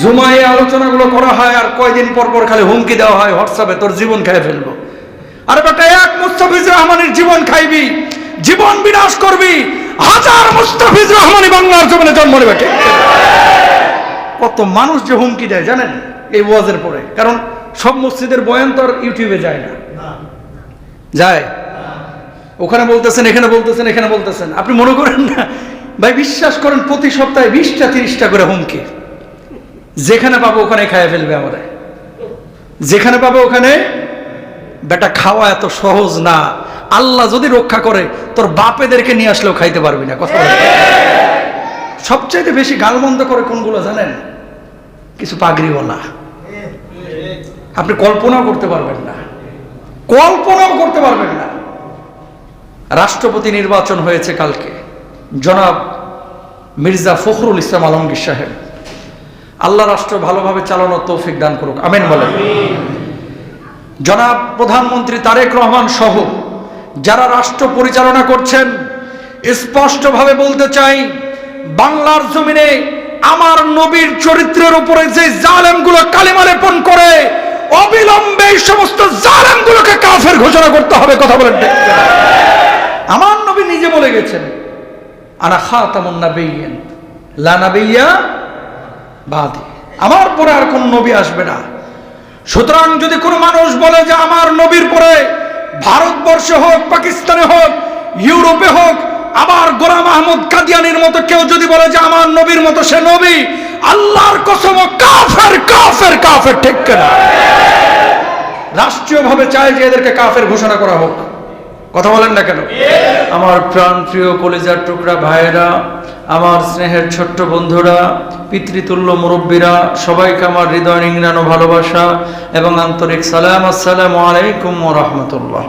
জুমায় আলোচনাগুলো করা হয় আর কয়দিন পর পর খালি হুমকি দেওয়া হয় হোয়াটসঅ্যাপে, তোর জীবন খেয়ে ফেলবো। আরে বেটা, এক মুস্তাফিজ রহমানের জীবন খাইবি, জীবন বিনাশ করবি, হাজার মুস্তাফিজ রহমানি বাংলার জমিনে জন্ম নেবে। ঠিক কত মানুষ যে হুমকি দেয় জানেন এই ওয়াজের পরে? কারণ সব মসজিদের বয়ান তো আর ইউটিউবে যায় না, যায় ওখানে বলতেছেন, এখানে বলতেছেন, এখানে বলতেছেন। আপনি মনে করেন না ভাই, বিশ্বাস করেন প্রতি সপ্তাহে 20টা 30টা করে হুমকি, যেখানে পাবো ওখানে খাইয়ে ফেলবে আমাদের, যেখানে পাবো ওখানে। বেটা, খাওয়া এত সহজ না। আল্লাহ যদি রক্ষা করে তোর বাপেদেরকে নিয়ে আসলেও খাইতে পারবি না। কথা বলে সবচাইতে বেশি গালমন্দ করে কোনগুলো জানেন? কিছু পাগড়িওয়ালা। আপনি কল্পনাও করতে পারবেন না, কল্পনাও করতে পারবেন না। রাষ্ট্রপতি নির্বাচন হয়েছে কালকে, জনাব মির্জা ফখরুল ইসলাম আলমগীর সাহেব। আল্লাহ রাষ্ট্র ভালোভাবে চালানোর তৌফিক দান করুক, আমিন বলেন। জনাব প্রধানমন্ত্রী তারেক রহমান সহ যারা রাষ্ট্র পরিচালনা করছেন, স্পষ্টভাবে বলতে চাই, বাংলার জমিনে আমার নবীর চরিত্রের উপরে যে জালেমগুলো কালিমা লেপন করে, অবিলম্বে এই সমস্ত জালেমগুলোকে কাফের ঘোষণা করতে হবে। কথা বলেন ঠিক? আমার নবী নিজে বলে গেছেন, আনা খাতামুন নাবিয়্যিন লা নাবিয়্যা বাদি, আমার পরে আর কোন নবী আসবে না। সুতরাং যদি কোনো মানুষ বলে যে আমার নবীর পরে ভারতবর্ষে হোক, পাকিস্তানে হোক, ইউরোপে হোক, আবার গোলাম আহমদ কাদিয়ানির মতো কেউ যদি বলে যে আমার নবীর মতো সে নবী, আল্লাহর কসম কাফের কাফের কাফের। ঠিক কিনা? রাষ্ট্রীয়ভাবে চাই যে এদেরকে কাফের ঘোষণা করা হোক। কথা বলেন না কেন? আমার প্রাণ প্রিয় কলিজার টুকরা ভাইয়েরা, আমার স্নেহের ছোট্ট বন্ধুরা, পিতৃতুল্য মুরব্বীরা, সবাইকে আমার হৃদয় নিংড়ানো ভালোবাসা এবং আন্তরিক সালাম। আসসালামু আলাইকুম ওয়া রাহমাতুল্লাহ।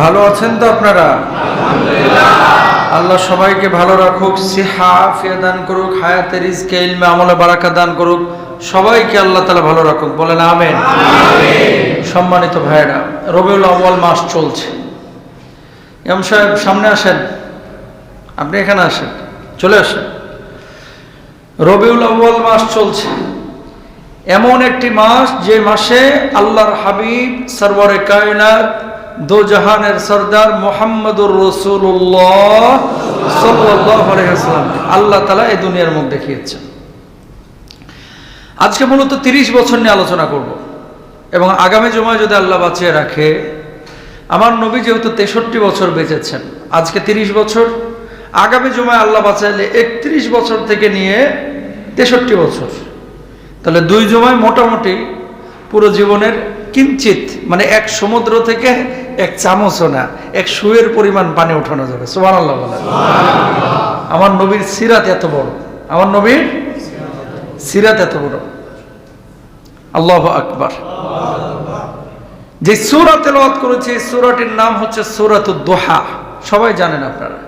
ভালো আছেন তো আপনারা? আল্লাহ সবাইকে ভালো রাখুক, সিহা আফিয়া দান করুক, হায়াতে রিজকে ইলমে আমলে বারাকা দান করুক। সবাইকে আল্লাহ তাআলা ভালো রাখুক, বলেন আমিন। সম্মানিত ভাইয়েরা, রবিউল আউয়াল মাস চলছে। ইমাম সাহেব সামনে আসেন, আপনি এখানে আসেন, চলে আসেন। রবিউল আউয়াল মাস চলছে, এমন একটি মাস যে মাসে আল্লাহর হাবিব সরওয়ারে কায়নাত দো জাহানের সরদার মুহাম্মদুর রাসূলুল্লাহ সাল্লাল্লাহু আলাইহি ওয়াসাল্লাম আল্লাহ তাআলা এই দুনিয়ার মুখ দেখিয়েছেন। আজকে মূলত 30 বছর নিয়ে আলোচনা করব এবং আগামী জুমায় যদি আল্লাহ বাঁচিয়ে রাখে, আমার নবী যেহেতু 63 বছর বেঁচেছেন, আজকে 30 বছর, আগামী জুমায় আল্লাহ বাঁচাইলে 31 বছর থেকে নিয়ে 63 বছর, তাহলে 2 জুমায় মোটামুটি পুরো জীবনের কিঞ্চিত, মানে এক সমুদ্র থেকে এক চামচও না, এক সুয়ের পরিমাণ পানি উঠানো যাবে। সুবহানাল্লাহ বলেন। আমার নবীর সিরাত এত বড়, আমার নবীর সিরাত এত বড়। আল্লাহু আকবার। যে সূরা তেলাওয়াত করেছি, সূরাটির নাম হচ্ছে সূরাতুদ দুহা। সবাই জানেন আপনারা।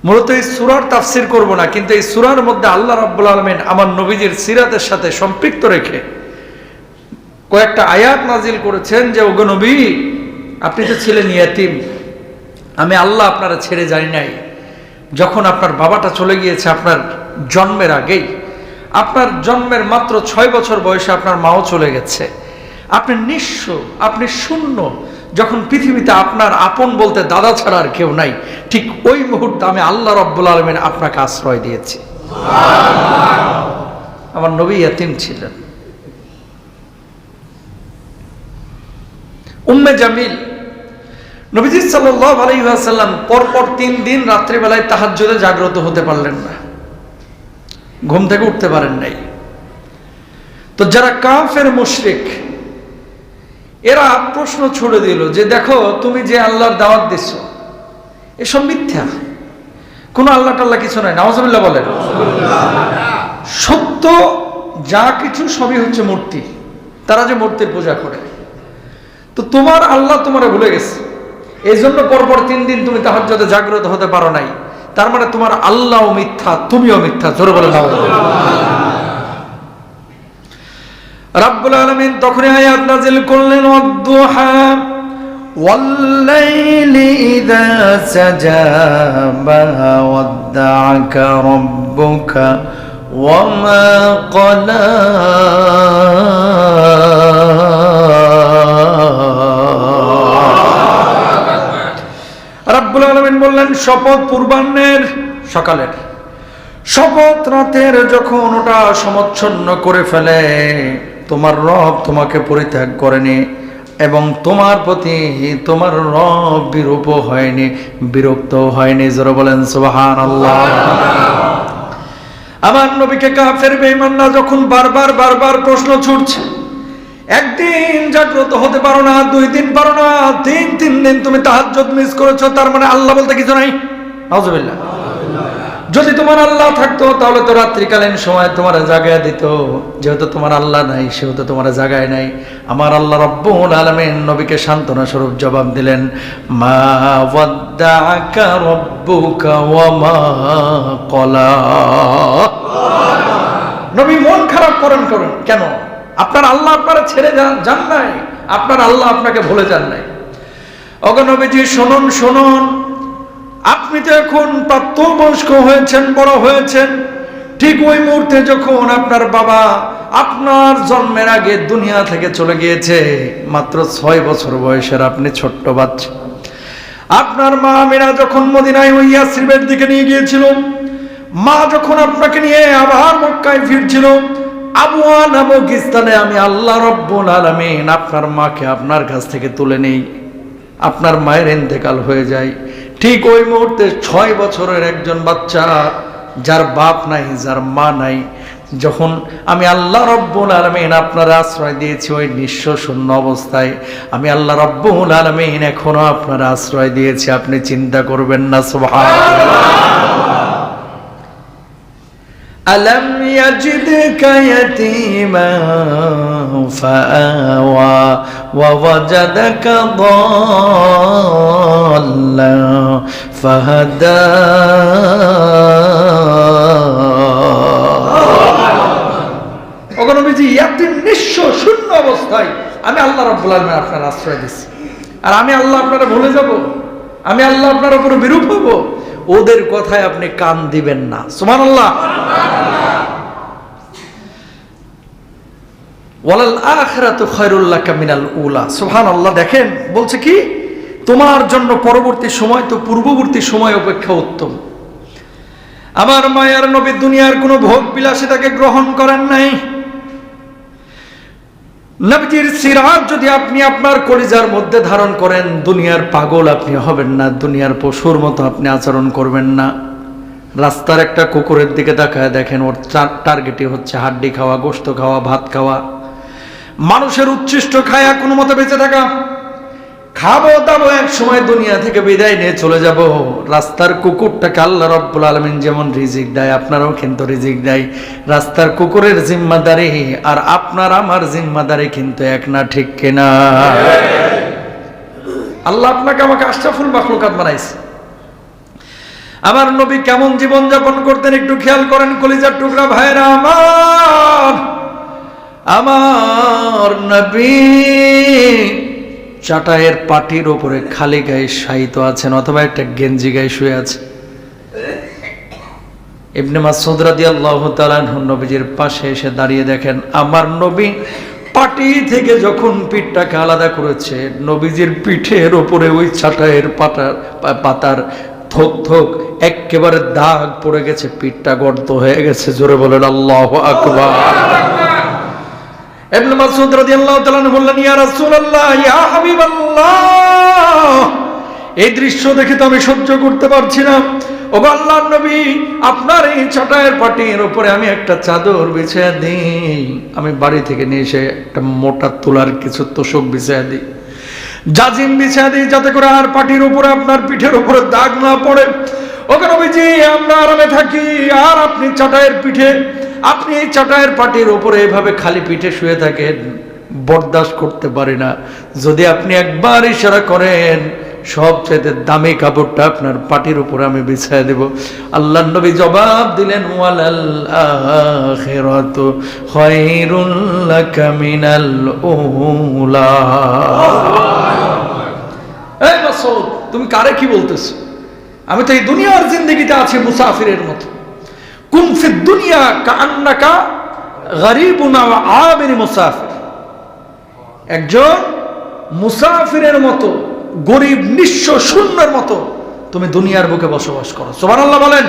মূলত এই সূরার তাফসীর করব না, কিন্তু এই সূরার মধ্যে আল্লাহ রাব্বুল আলামিন আমার নবীজির সিরাতের সাথে সম্পৃক্ত রেখে কয়েকটা আয়াত নাজিল করেছেন যে, ওগো নবী, আপনি তো ছিলেন ইয়াতীম, আমি আল্লাহ আপনারা ছেড়ে যাই নাই। যখন আপনার বাবাটা চলে গিয়েছে আপনার জন্মের আগেই, আপনার জন্মের মাত্র 6 বছর বয়সে আপনার মাও চলে গেছে, আপনি নিঃস্ব, আপনি শূন্য, যখন পৃথিবীতে আপনার আপন বলতে দাদা ছাড়া আর কেউ নাই, ঠিক ওই মুহূর্তে আমি আল্লাহ রাব্বুল আলামিন আপনাকে আশ্রয় দিয়েছি। আমার নবী ইয়াতীম ছিলেন। উম্মে জামিল, নবীজি সাল্লাল্লাহু আলাইহি ওয়াসাল্লাম পরপর 3 দিন রাত্রিবেলায় তাহাজ্জুদে জাগ্রত হতে পারলেন না, ঘুম থেকে উঠতে পারেন নাই। তো যারা কাফের মুশরিক, এরা প্রশ্ন ছুড়ে দিল যে, দেখো তুমি যে আল্লাহর দাওয়াত দিচ্ছ এসব মিথ্যা, কোনো আল্লাহ টাল্লাহ কিছু নাই। নাউজুবিল্লাহ বলেন। সত্য যা কিছু সবই হচ্ছে মূর্তি, তারা যে মূর্তির পূজা করে। তো তোমার আল্লাহ তোমারে ভুলে গেছে, এই জন্য পরপর 3 দিন তুমি তাহাজ্জুদে জাগ্রত হতে পারো নাই। তার মানে তোমার আল্লাহও মিথ্যা, তুমিও মিথ্যা। জোরে বলে দাও। রাব্বুল আলামিন তখনই আয়াত নাযিল করলেন, ওয়াদ-দুহা ওয়াল-লাইলি ইযা সাজা মা ওয়াদ্দাআকা রাব্বুকা وما قلى রাব্বুল আলামিন বললেন শপথ পূর্বাহ্নের সকালের, শপথ রাতের যখন ওটা সমচ্ছন্ন করে ফেলে, তোমার রব তোমাকে পরিত্যাগ করেনি এবং তোমার প্রতি তোমার রব বিরূপ হয়নি, বিরক্ত হয়নি। জোরে বলেন সুবহানাল্লাহ। আমার নবীকে কাফের বেঈমানরা যখন বারবার বারবার প্রশ্ন ছুড়ছে, একদিন জাগ্রত হতে পারো না, 2 দিন পারো না, 3 দিন তুমি তাহাজ্জুদ মিস করেছো, তার মানে আল্লাহ বলতে কিছু নাই। নাউজুবিল্লাহ। যদি তোমার আল্লাহ থাকতো তাহলে তো রাত্রিকালীন সময় তোমার জাগায় দিত, যেহেতু তোমার আল্লাহ নাই সেহেতু তোমার জাগায় নাই। আমার আল্লাহ রাব্বুল আলামিন নবীকে সান্ত্বনা স্বরূপ জবাব দিলেন, মা ওয়াদ্দাআকা রাব্বুকা ওয়া মা ক্বালা। নবী মন খারাপ করেন কেন? আপনার আল্লাহ আপনারা ছেড়ে যান নাই, আপনার আল্লাহ আপনাকে ভুলে যান নাই। ওগো নবীজি শুনুন, আপনি তো এখন প্রাপ্তবয়স্ক হয়েছেন, বড় হয়েছেন। ঠিক ওই মুহূর্তে যখন আপনার বাবা আপনার জন্মের আগে দুনিয়া থেকে চলে গিয়েছে, মাত্র 6 বছর বয়সের আপনি ছোট্ট বাচ্চা। আপনার মা আমিনা যখন মদিনায় ওই ইয়াসরিবের দিকে নিয়ে গিয়েছিল, মা যখন আপনাকে নিয়ে আবার মক্কায় ফিরছিল, আবওয়া নামক স্থানে আমি আল্লাহ রাব্বুল আলামিন আপনার মাকে আপনার কাছ থেকে তুলে নেই, আপনার মায়ের ইন্তেকাল হয়ে যায়। ঠিক ওই মুহূর্তে 6 বছরের একজন বাচ্চা, যার বাপ নাই, যার মা নাই, যখন আমি আল্লাহ রাব্বুল আলামিন আপনার আশ্রয় দিয়েছি ওই নিঃস্ব শূন্য অবস্থায়, আমি আল্লাহ রাব্বুল আলামিন এখনো আপনার আশ্রয় দিয়েছি, আপনি চিন্তা করবেন না। সুবহানাল্লাহ। আলম ইয়াজিদকা ইয়াতীমা ফাআওয়া ওয়া ওয়াজাদাকা দাল্লা ফাহাদা। ওগো নবীজি, ইয়াতীম নিঃস্ব শূন্য অবস্থায় আমি আল্লাহ রাব্বুল আলামিন আপনার আশ্রয় দিয়েছি, আর আমি আল্লাহ আপনারা ভুলে যাব? আমি আল্লাহ আপনার উপর বিরূপ হব? ওদের কথায় আপনি কান দিবেন না। সুবহানাল্লাহ। ওয়ালাল আখিরাতু খায়রুল লাকা মিনাল উলা। সুবহানাল্লাহ। দেখেন বলছে কি, তোমার জন্য পরবর্তী সময় তো পূর্ববর্তী সময় অপেক্ষা উত্তম। আমার মায়ার নবী দুনিয়ার কোনো ভোগ বিলাসিতাকে গ্রহণ করেন নাই। নবীজির সিরাত যদি আপনি আপনার কলিজার মধ্যে ধারণ করেন, দুনিয়ার পাগল আপনি হবেন না, দুনিয়ার পশুর মতো আপনি আচরণ করবেন না। রাস্তার একটা কুকুরের দিকে তাকায় দেখেন, ওর টার্গেটই হচ্ছে হাড্ডি খাওয়া, গোশত খাওয়া, ভাত খাওয়া, মানুষের উচ্ছিষ্ট খায়া কোনো মতে বেঁচে থাকা। খাবো দাবো, এক সময় দুনিয়া থেকে বিদায় নিয়ে চলে যাব। রাস্তার কুকুরটাকে আল্লাহ রাব্বুল আলামিন যেমন রিজিক দেয়, আপনারাও কিন্তু রিজিক দেয়। রাস্তার কুকুরের জিম্মাদারি আর আপনার আমার জিম্মাদারি কিন্তু এক না, ঠিক কিনা? আল্লাহ আপনাকে আমাকে আশরাফুল মাখলুকাত বানাইছে। আমার নবী কেমন জীবন যাপন করতেন একটু খেয়াল করেন কলিজার টুকরা ভাইরা আমার নবী চাটায়ের পাটির উপরে খালি গায়ে শায়িত আছেন, অথবা একটা গেঞ্জি গায়ে শুয়ে আছে। ইবনে মাসউদ রাদিয়াল্লাহু তাআলা আনহু নবীজির পাশে এসে দাঁড়িয়ে দেখেন, আমার নবী পাটি থেকে যখন পিঠটাকে আলাদা করেছে, নবীজির পিঠের উপরে ওই চাটায়ের পাতার থোক থোক একেবারে দাগ পড়ে গেছে, পিঠটা গর্ত হয়ে গেছে। জোরে বলেন আল্লাহু আকবার। ইবনে মাসউদ রাদিয়াল্লাহু তাআলা বললেন, ইয়া রাসূলুল্লাহ, ইয়া হাবিবাল্লাহ, এই দৃশ্য দেখে তো আমি সহ্য করতে পারছি না। ওগো আল্লাহর নবী, আপনার এই চাটায়ের পাটির উপরে আমি একটা চাদর বিছিয়ে দিই, আমি বাড়ি থেকে নিয়ে এসে একটা মোটা তুলার কিছু তোষক বিছিয়ে দিই, জাজিম বিছিয়ে দিই, যাতে করে আর পাটির উপরে আপনার পিঠের উপরে দাগ না পড়ে। ওগো নবীজি, আমরা আরামে থাকি, আর আপনি চাটায়ের পিঠে, আপনি এই চাটায়ের পাটির উপরে এভাবে খালি পিঠে শুয়ে থাকেন, বরদাস্ত করতে পারি না। যদি আপনি একবার ইশারা করেন, সবচেয়ে দামি কাপড়টা আপনার পাটির উপরে আমি বিছায় দেব। আল্লাহর নবী জবাব দিলেন, ওয়ালাল আখিরাতু খায়রুল লাকা মিনাল উলা। এই মাসউদ, তুমি কারে কি বলতেছো? আমি তো এই দুনিয়ার জিন্দেগিতে আছি মুসাফিরের মতো, কুন ফিদ দুনিয়া কাআন্নাকা গরীবুন আও আবির মুসাফির, একজন মুসাফিরের মতো, গরিব, নিঃস্ব, শূন্যের মতো তুমি দুনিয়ার বুকে বসবাস করো। সুবহানাল্লাহ বলেন।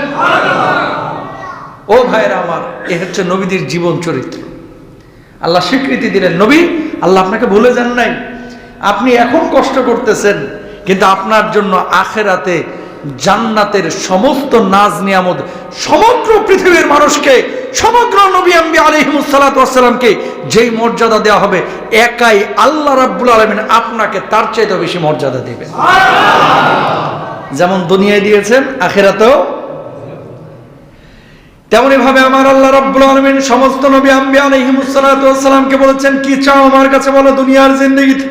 ও ভাইরা আমার, এ হচ্ছে নবীদের জীবন চরিত্র। আল্লাহ স্বীকৃতি দিলেন, নবী, আল্লাহ আপনাকে ভুলে যান নাই। আপনি এখন কষ্ট করতেছেন, কিন্তু আপনার জন্য আখেরাতে জান্নাতের সমস্ত নাজ নিয়ামত সমগ্র পৃথিবীর মানুষকে, সমগ্র নবী আম্বিয়া আলাইহিমুস সালাতু ওয়াস সালামকে যেই মর্যাদা দেওয়া হবে, একাই আল্লাহ রাব্বুল আলামিন আপনাকে তার চাইতে বেশি মর্যাদা দিবেন। যেমন দুনিয়ায় দিয়েছেন, আখেরাতেও তেমনি ভাবে আমার আল্লাহ রাব্বুল আলামিন সমস্ত নবী আম্বিয়া আলাইহিমুস সালাতু ওয়াস সালামকে বলেছেন, কি চাও আমার কাছে বলো দুনিয়ার জিন্দেগিতে।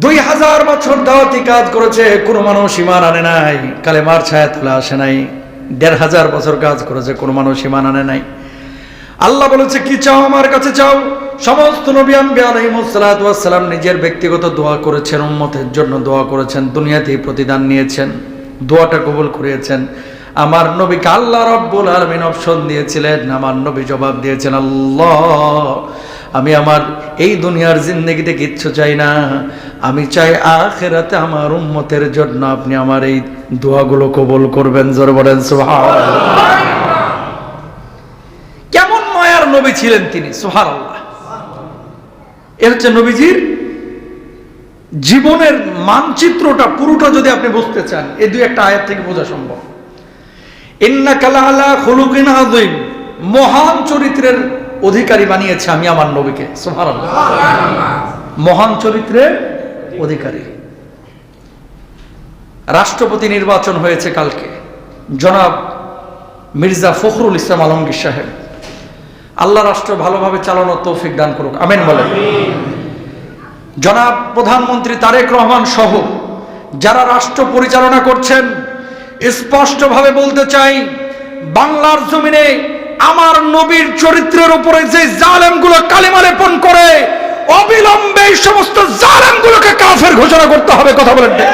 2000 বছর দাওয়াতি কাজ করেছে, কোনো মানুষ ঈমান আনে নাই, কালেমার ছায়া তুলে আসে নাই। 1500 বছর কাজ করেছে, কোনো মানুষ ঈমান আনে নাই। আল্লাহ বলেছে, কি চাও আমার কাছে চাও। সমস্ত নবী আম্বিয়া আলাইহিমুস সালাতু ওয়াস সালাম নিজের ব্যক্তিগত দোয়া করেছেন, উম্মতের জন্য দোয়া করেছেন, দুনিয়াতেই প্রতিদান নিয়েছেন, দোয়াটা কবুল করেছেন। আমার নবীকে আল্লাহ রাব্বুল আলামিন অপশন দিয়েছিলেন, আমার নবী জবাব দিয়েছেন, আল্লাহ, আমি আমার এই দুনিয়ার জিন্দেগিতে কিচ্ছু চাই না, আমি চাই আখিরাতে আমার উম্মতের জন্য আপনি আমার এই দোয়াগুলো কবুল করবেন। জোরে বলেন সুবহানাল্লাহ। কেমন মায়ার নবী ছিলেন তিনি, সুবহানাল্লাহ। এ হচ্ছে নবীজির জীবনের মানচিত্রটা, পুরোটা যদি আপনি বুঝতে চান, এই দুই একটা আয়াত থেকে বোঝা সম্ভব। ইন্নাকা লাআলা খুলুকিন আযীম, মহান চরিত্রের অধিকারী বানিয়েছে আমি আমার নবীকে। সুবহানাল্লাহ। মহান চরিত্রের অধিকারী। রাষ্ট্রপতি নির্বাচন হয়েছে কালকে, জনাব মির্জা ফখরুল ইসলাম আলমগীর সাহেব। আল্লাহ রাষ্ট্র ভালোভাবে চালানোর তৌফিক দান করুক, আমিন বলেন। জনাব প্রধানমন্ত্রী তারেক রহমান সহ যারা রাষ্ট্র পরিচালনা করছেন, স্পষ্টভাবে বলতে চাই, বাংলার জমিনে আমার নবীর চরিত্রের উপরে যে জালেমগুলো কালিমা লেপন করে, অবিলম্বে এই সমস্ত জালেমগুলোকে কাফের ঘোষণা করতে হবে। কথা বলেন ঠিক?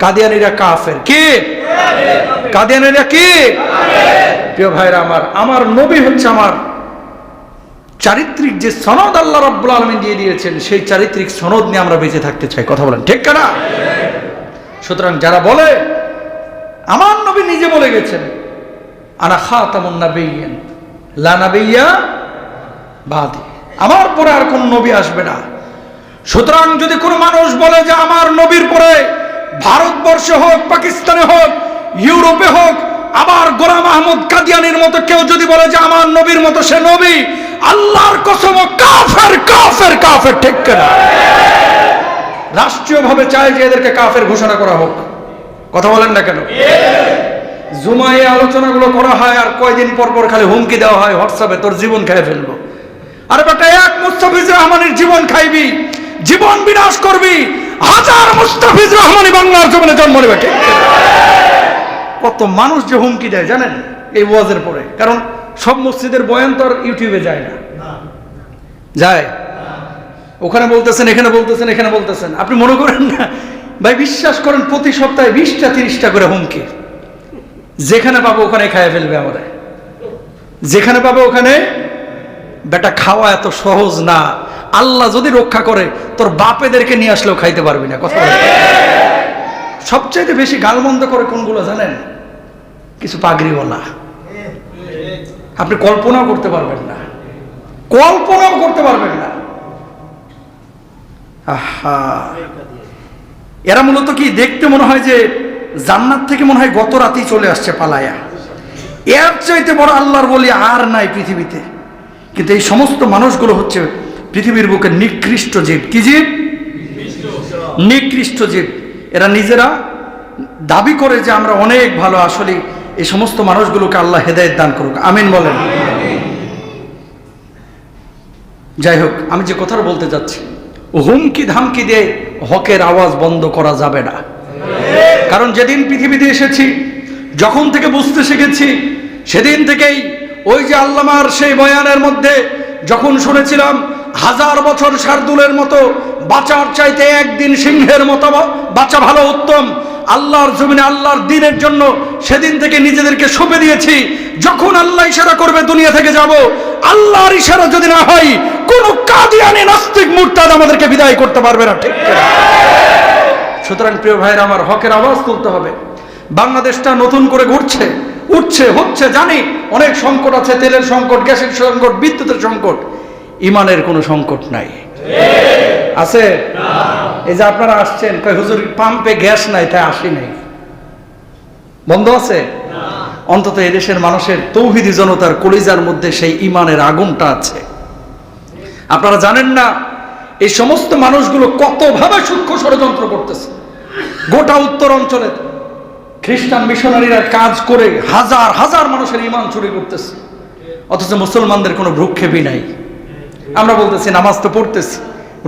কাদিয়ানীরা কাফের। কি কাদিয়ানীরা? কি প্রিয় ভাইরা আমার, আমার নবী হচ্ছে আমার চারিত্রিক যে সনদ আল্লাহ রাব্বুল আলামিন দিয়ে দিয়েছেন, সেই চারিত্রিক সনদ নিয়ে আমরা বেঁচে থাকতে চাই। কথা বলেন ঠিক না? সুতরাং যারা বলে, আমার নবী নিজে বলে গেছেন, আনা খাতামুন নাবিয়্যিন লা নাবিয়্যা বাদি, আমার পরে আর কোন নবী আসবে না। সুতরাং যদি কোনো মানুষ বলে যে আমার নবীর পরে ভারতবর্ষে হোক, পাকিস্তানে হোক, ইউরোপে হোক, আবার গোলাম আহমদ কাদিয়ানীর মতো কেউ যদি বলে যে আমার নবীর মতো সে নবী, আল্লাহর কসম কাফের কাফের কাফের। ঠিক না? রাষ্ট্রীয়ভাবে চাই যে এদেরকে কাফের ঘোষণা করা হোক। কথা বলেন না কেন? জুমায় আলোচনাগুলো করা হয়, আর কয়দিন পর পর খালি হুমকি দেওয়া হয় হোয়াটসঅ্যাপে, তোর জীবন খেয়ে ফেলবো। আরে বেটা, এক মুস্তাফিজুর রহমানের জীবন খাইবি, জীবন বিনাশ করবি, হাজার মুস্তাফিজুর রহমানি বাংলার জমিনে জন্ম নেবে। ঠিক? কত মানুষ যে হুমকি দেয় জানেন এই ওয়াজের পরে? কারণ সব মসজিদের বয়ান তো আর ইউটিউবে যায় না, যায় ওখানে বলতেছেন, এখানে বলতেছেন, এখানে বলতেছেন। আপনি মনে করেন না ভাই, বিশ্বাস করেন, প্রতি সপ্তাহে 20টা 30টা করে হুমকি, যেখানে পাবো ওখানে খাইয়ে ফেলবে আমাদের, যেখানে পাবো ওখানে। বেটা, খাওয়া এত সহজ না। আল্লাহ যদি রক্ষা করে, তোর বাপেদেরকে নিয়ে আসলেও খাইতে পারবি না। কথা বলে। সবচেয়ে বেশি গালমন্দ করে কোনগুলো জানেন? কিছু পাগড়িওয়ালা। আপনি কল্পনাও করতে পারবেন না, কল্পনাও করতে পারবেন না। আহা, এরা মূলত কি দেখতে মনে হয় যে জান্নাত থেকে মনে হয় গত রাতেই চলে আসছে পালায়া। এর চাইতে বড় আল্লাহর বলি আর নাই পৃথিবীতে। কিন্তু এই সমস্ত মানুষগুলো হচ্ছে পৃথিবীর বুকে নিকৃষ্ট জীব। কি জীব? নিকৃষ্ট জীব। এরা নিজেরা দাবি করে যে আমরা অনেক ভালো। আসলে এই সমস্ত মানুষগুলোকে আল্লাহ হেদায়েত দান করুক, আমিন বলেন। যাই হোক, আমি যে কথা বলতে যাচ্ছি, হুমকি ধামকি দিয়ে হকের আওয়াজ বন্ধ করা যাবে না। কারণ যেদিন পৃথিবীতে এসেছি, যখন থেকে বুঝতে শিখেছি, সেদিন থেকেই ওই যে আল্লামার সেই বয়ানের মধ্যে যখন শুনেছিলাম 1000 বছর শার্দুলের মতো বাঁচার চাইতে একদিন সিংহের মতো বাঁচা ভালো উত্তম, আল্লাহর জমিনে আল্লাহর দ্বীনের জন্য সেদিন থেকে নিজেদেরকে সঁপে দিয়েছি। যখন আল্লাহ ইশারা করবে দুনিয়া থেকে যাব, আল্লাহর ইশারা যদি না হয় কোন কাদিয়ানি নাস্তিক মুরতাদ আমাদেরকে বিদায় করতে পারবে না, ঠিক কিনা? সুতরাং প্রিয় ভাইরা আমার, হকের আওয়াজ তুলতে হবে। বাংলাদেশটা নতুন করে ঘুরছে, উঠছে, হচ্ছে, জানি অনেক সংকট আছে, তেলের সংকট, গ্যাসের সংকট, বিদ্যুতের সংকট, ইমানের কোনো সংকট নাই। আছে? এই যে আপনারা আসছেন, কয় হুজুর পাম্পে গ্যাস নাই তাই আসি নাই, বন্ধ আছে? অন্তত এদেশের মানুষের তৌহিদি জনতার কলিজার মধ্যে সেই ইমানের আগুনটা আছে। আপনারা জানেন না এই সমস্ত মানুষগুলো কতভাবে সূক্ষ্ম ষড়যন্ত্র করতেছে। গোটা উত্তর অঞ্চলে খ্রিস্টান মিশনারিরা কাজ করে হাজার হাজার মানুষের ইমান চুরি করতেছে, অথচ মুসলমানদের কোনো ভ্রুক্ষেপই নাই। আমরা বলতেছি নামাজ তো পড়তেছি,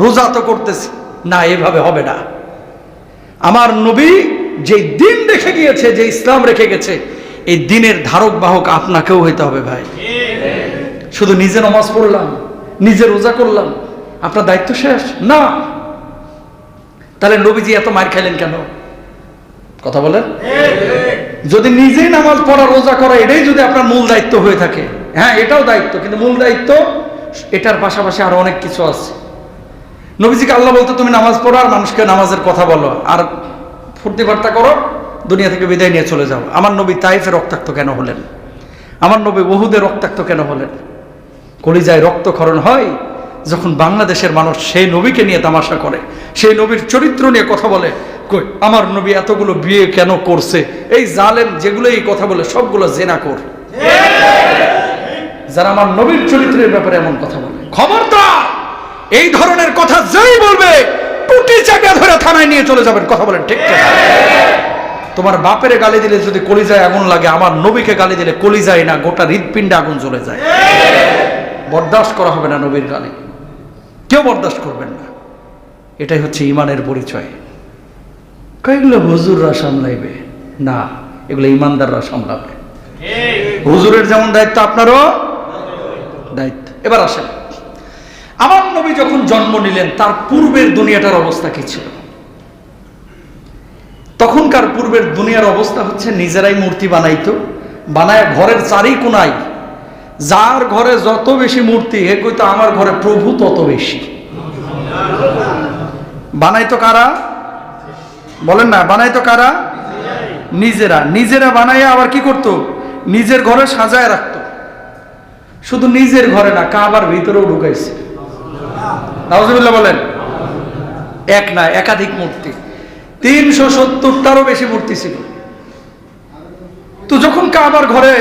রোজা তো করতেছি, না, এভাবে হবে না। আমার নবী যে দিন রেখে গিয়েছে, যে ইসলাম রেখে গেছে, এই দিনের ধারক বাহক আপনাকেও হইতে হবে ভাই। শুধু নিজে নামাজ পড়লাম, নিজে রোজা করলাম, আপনার দায়িত্ব শেষ না। তাহলে নবীজি এত মার খাইলেন কেন? কথা বলেন। যদি নিজেই নামাজ পড়া, রোজা করা, এটাই যদি আপনার মূল দায়িত্ব হয়ে থাকে, হ্যাঁ এটাও দায়িত্ব, কিন্তু মূল দায়িত্ব এটার পাশাপাশি আরো অনেক কিছু আছে। নবীজিকে আল্লাহ বলতো তুমি নামাজ পড়ো আর মানুষকে নামাজের কথা বলো আর ফুর্তি বার্তা করো, দুনিয়া থেকে বিদায় নিয়ে চলে যাও। আমার নবী তাইফে রক্তাক্ত কেন হলেন? আমার নবী উহুদে রক্তাক্ত কেন হলেন? কলিজায় রক্তক্ষরণ হয় যখন বাংলাদেশের মানুষ সেই নবীকে নিয়ে তামাশা করে, সেই নবীর চরিত্র নিয়ে কথা বলে। কই আমার নবী এতগুলো বিয়ে কেন করছে? এই জালেম যেগুলো এই কথা বলে সবগুলো জেনাখোর, যারা আমার নবীর চরিত্রের ব্যাপারে এমন কথা বলে। খবরদার, এই ধরনের কথা যেই বলবে টুটি চাপিয়ে ধরে থানায় নিয়ে চলে যাবেন। কথা বলেন, ঠিক কিনা? তোমার বাপের গালি দিলে যদি কলিজায় আগুন লাগে, আমার নবীকে গালি দিলে কলিজায় না গোটা হৃদপিণ্ডে আগুন জ্বলে যায়। বরদাস্ত করা হবে না নবীর গালি, কেউ বরদাস্ত করবেন না। এটাই হচ্ছে ইমানের পরিচয়। এগুলো হুজুররা সামলাইবে না, এগুলো ইমানদাররা সামলাবে। হুজুরের যেমন দায়িত্ব আপনারও দায়িত্ব। এবার আসেন, আমার নবী যখন জন্ম নিলেন তার পূর্বের দুনিয়াটার অবস্থা কি ছিল? তখনকার পূর্বের দুনিয়ার অবস্থা হচ্ছে নিজেরাই মূর্তি বানাইতো, বানায় ঘরের চারি কোনায়, যার ঘরে যত বেশি মূর্তি, হে কইতো আমার ঘরে প্রভু তত বেশি। বানাইতো কারা? বলেন না, বানাইতো কারা? নিজেরা। নিজেরা বানাইয়া আবার কি করত? নিজের ঘরে সাজায় রাখতো। শুধু নিজের ঘরে না, কাবার ভিতরেও ঢুকাইছে। নাউজুবিল্লাহ বলেন। এক না, একাধিক মূর্তি, 370টারও বেশি মূর্তি ছিল। তো যখন কাবার ঘরে,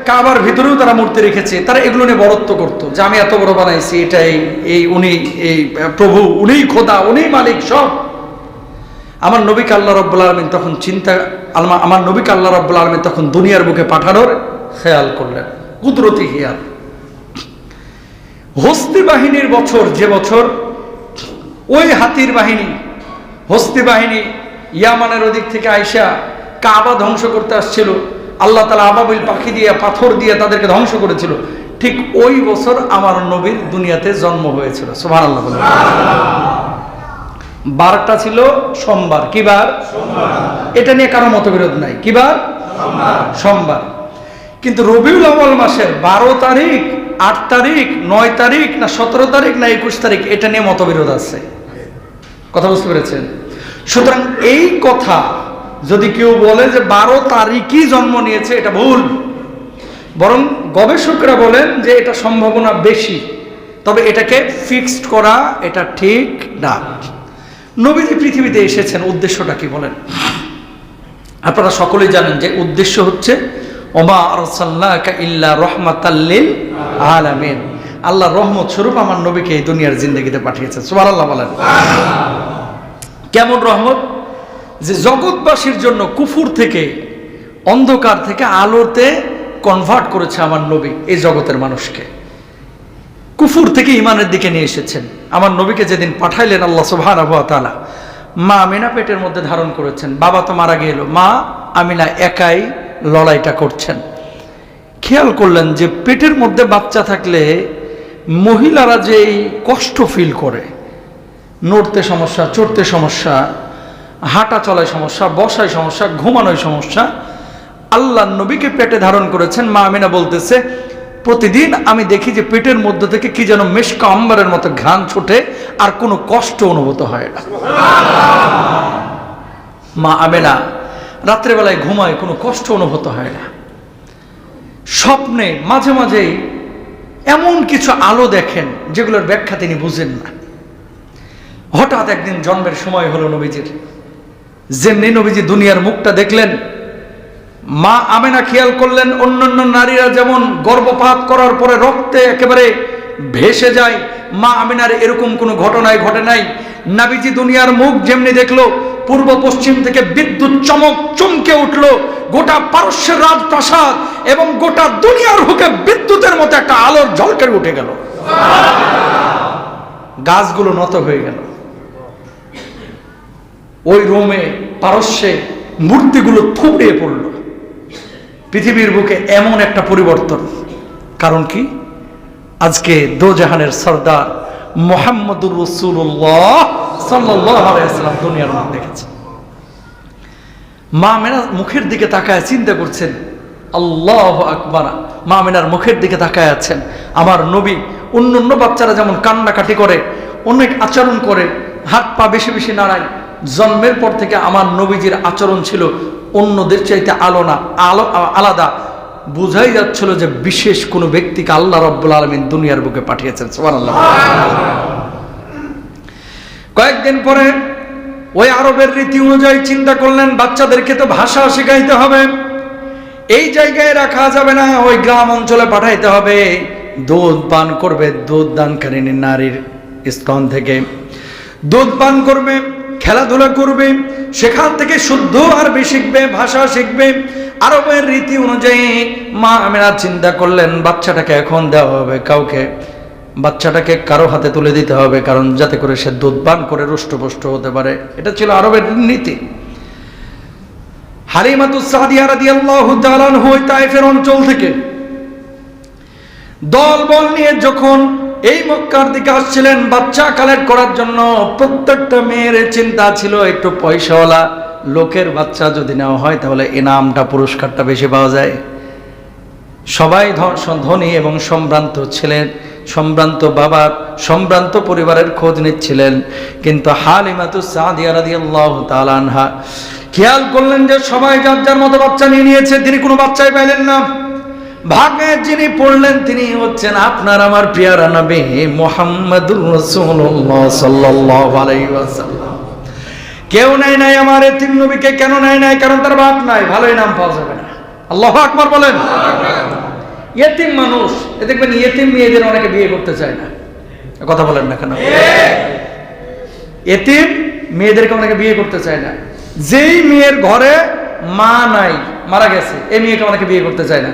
কাবার ভিতরেও তারা মূর্তি রেখেছে, তারা এগুলো নিয়ে বড়ত্ব করতো যে আমি এত বড় বানাইছি, এটাই এই উনি, এই প্রভু, উনিই খোদা, উনিই মালিক সব। আমার নবীকে আল্লাহ রাব্বুল আলামিন তখন আমার নবীকে আল্লাহ রাব্বুল আলামিন তখন দুনিয়ার বুকে পাঠানোর খেয়াল করলেন, কুদরতি খেয়াল। হস্তি বাহিনীর বছর, যে বছর ওই হাতির বাহিনী, হস্তি বাহিনী ইয়ামানের ওদিক থেকে আইসা কাবা ধ্বংস করতে আসছিল, আল্লাহ তাআলা আবাবিল পাখি দিয়ে, পাথর দিয়ে তাদেরকে ধ্বংস করেছিল, ঠিক ওই বছর আমার নবীর দুনিয়াতে জন্ম হয়েছিল। সুবহানাল্লাহ বলেন। বারটা ছিল সোমবার। কি বার? এটা নিয়ে কারো মতবিরোধ নাই। কি বার? সোমবার। কিন্তু রবিউল আউয়াল মাসের 12 তারিখ, 8 তারিখ, 9 তারিখ, না 17 তারিখ, না 21 তারিখ, এটা নিয়ে মতবিরোধ আছে। কথা বুঝতে পেরেছেন? সুতরাং এই কথা যদি কেউ বলে যে 12 তারিখই জন্ম নিয়েছে, এটা ভুল। বরং গবেষকরা বলেন যে এটা সম্ভাবনা বেশি, তবে এটাকে ফিক্সড করা এটা ঠিক না। নবীজি পৃথিবীতে এসেছেন, উদ্দেশ্যটা কি বলেন? আপনারা সকলেই জানেন যে উদ্দেশ্য হচ্ছে ওমা আরসালনাকা ইল্লা রাহমাতাল লিল আলামিন। আল্লাহ রহমত স্বরূপ আমার নবীকে এই দুনিয়ার জিন্দেগিতে পাঠিয়েছেন। সুবহানাল্লাহ বলেন। কেমন রহমত? যে জগৎবাসীর জন্য কুফুর থেকে, অন্ধকার থেকে আলোতে কনভার্ট করেছে আমার নবী এই জগতের মানুষকে। কুফুর থেকে ইমানের দিকে নিয়ে এসেছেন। আমার নবীকে যেদিন পাঠাইলেন আল্লাহ সুবহানাহু ওয়া তাআলা, মা আমিনা পেটের মধ্যে ধারণ করেছেন। বাবা তো মারা গেল, মা আমিনা একাই লড়াইটা করছেন। খেয়াল করলেন যে পেটের মধ্যে বাচ্চা থাকলে মহিলারা যেই কষ্ট ফিল করে, নড়তে সমস্যা, চড়তে সমস্যা, হাঁটা চলায় সমস্যা, বসায় সমস্যা, ঘুমানোয় সমস্যা। আল্লাহ নবীকে পেটে ধারণ করেছেন। মা আমিনা বলতেছে, প্রতিদিন আমি দেখি যে পেটের মধ্যে থেকে কি যেন মেশকা আম্বারের মতো ঘ্রাণ ছোটে, আর কোনো কষ্ট অনুভূত হয় না। মা আমিনা রাত্রেবেলায় ঘুমায়, কোনো কষ্ট অনুভূত হয় না। স্বপ্নে মাঝে মাঝে এমন কিছু আলো দেখেন যেগুলোর ব্যাখ্যা তিনি বুঝেন না। হঠাৎ একদিন জন্মের সময় হলো নবীজির। যেমনি নবীজি দুনিয়ার মুখটা দেখলেন, মা আমেনা খেয়াল করলেন অন্যান্য নারীরা যেমন গর্ভপাত করার পরে রক্তে একেবারে ভেসে যায়, মা আমেনার এরকম কোনো ঘটনাই ঘটে নাই। নবীজি দুনিয়ার মুখ যেমনি দেখলো, পূর্ব পশ্চিম থেকে বিদ্যুৎ চমক চমকে উঠলো, গোটা পারস্যের রাজপ্রাসাদ এবং গোটা দুনিয়ার বুকে বিদ্যুতের মতো একটা আলোর ঝলকে উঠে গেল। গাছগুলো নত হয়ে গেল। ওই রোমে পারস্যে মূর্তিগুলো থুবড়িয়ে পড়ল। পৃথিবীর বুকে এমন একটা পরিবর্তন। কারণ কি? আজকে দোজাহানের সর্দার মুহাম্মদুর রাসূলুল্লাহ সাল্লাল্লাহু আলাইহি ওয়াসাল্লাম দুনিয়ার মুখ দেখেছে। মা আমিনা মুখের দিকে তাকায় চিন্তা করছেন, আল্লাহু আকবার। মা আমিনার মুখের দিকে তাকায় আছেন। আমার নবী অন্য বাচ্চারা যেমন কান্নাকাটি করে, অনেক আচরণ করে, হাত পা বেশি বেশি নাড়ায়, জন্মের পর থেকে আমার নবীজির আচরণ ছিল অন্যদের চাইতে আলাদা। বুঝাই যাচ্ছিল যে বিশেষ কোনো ব্যক্তিকে আল্লাহ রাব্বুল আলামিন দুনিয়ার বুকে পাঠিয়েছেন। সুবহানাল্লাহ। কয়েকদিন পরে ওই আরবের রীতি অনুযায়ী চিন্তা করলেন, বাচ্চাদেরকে তো ভাষা শেখাইতে হবে, এই জায়গায় রাখা যাবে না, ওই গ্রাম অঞ্চলে পাঠাইতে হবে। দুধ পান করবে দুধ দানকারিনী নারীর স্তন থেকে, দুধ পান করবে, খেলাধুলা করবে, সেখান থেকে শুদ্ধ আরবি শিখবে, ভাষা শিখবে। আরবের রীতি অনুযায়ী মা আমিনা চিন্তা করলেন, বাচ্চাটাকে এখন দেওয়া হবে কাউকে, বাচ্চাটাকে কারো হাতে তুলে দিতে হবে, কারণ যাতে করে সে দুধ পান করে রুষ্টপুষ্ট হতে পারে। এটা ছিল আরবের নীতি। হালিমাতুস সাদিয়া রাদিয়াল্লাহু তাআলা আনহা তায়েফের অঞ্চল থেকে দলবল নিয়ে যখন এই মক্কার দিকে আসছিলেন বাচ্চা কালেক্ট করার জন্য, প্রত্যেকটা মেয়ের চিন্তা ছিল একটু পয়সাওয়ালা লোকের বাচ্চা যদি নেওয়া হয় তাহলে ইনামটা, পুরস্কারটা বেশি পাওয়া যায়। সবাই ধনী এবং সম্ভ্রান্ত ছিলেন, সম্ভ্রান্ত বাবার, সম্ভ্রান্ত পরিবারের খোঁজ নিচ্ছিলেন। কিন্তু হালিমাতুস সাদিয়া রাদিয়াল্লাহু তাআলা আনহা খেয়াল করলেন যে সবাই যার যার মতো বাচ্চা নিয়ে নিয়েছে, তিনি কোনো বাচ্চাই পাইলেন না। ভাগে যিনি পড়লেন তিনি হচ্ছেন আপনার আমার প্রিয়ারা নবী মুহাম্মদুর রাসূলুল্লাহ সাল্লাল্লাহু আলাইহি ওয়াসাল্লাম। কেউ নেয় নাই আমার এতিম নবীকে। কেন নেয় নাই? কারণ তার বাপ নাই, ভালো ইনাম পাওয়া যাবে না। আল্লাহু আকবার বলেন। এতিম মানুষ, দেখবেন এতিম মেয়েদের অনেকে বিয়ে করতে চায় না। কথা বলেন না কেন? এতিম মেয়েদেরকে অনেকে বিয়ে করতে চায় না। যেই মেয়ের ঘরে মা নাই, মারা গেছে, এই মেয়েকে অনেকে বিয়ে করতে চায় না।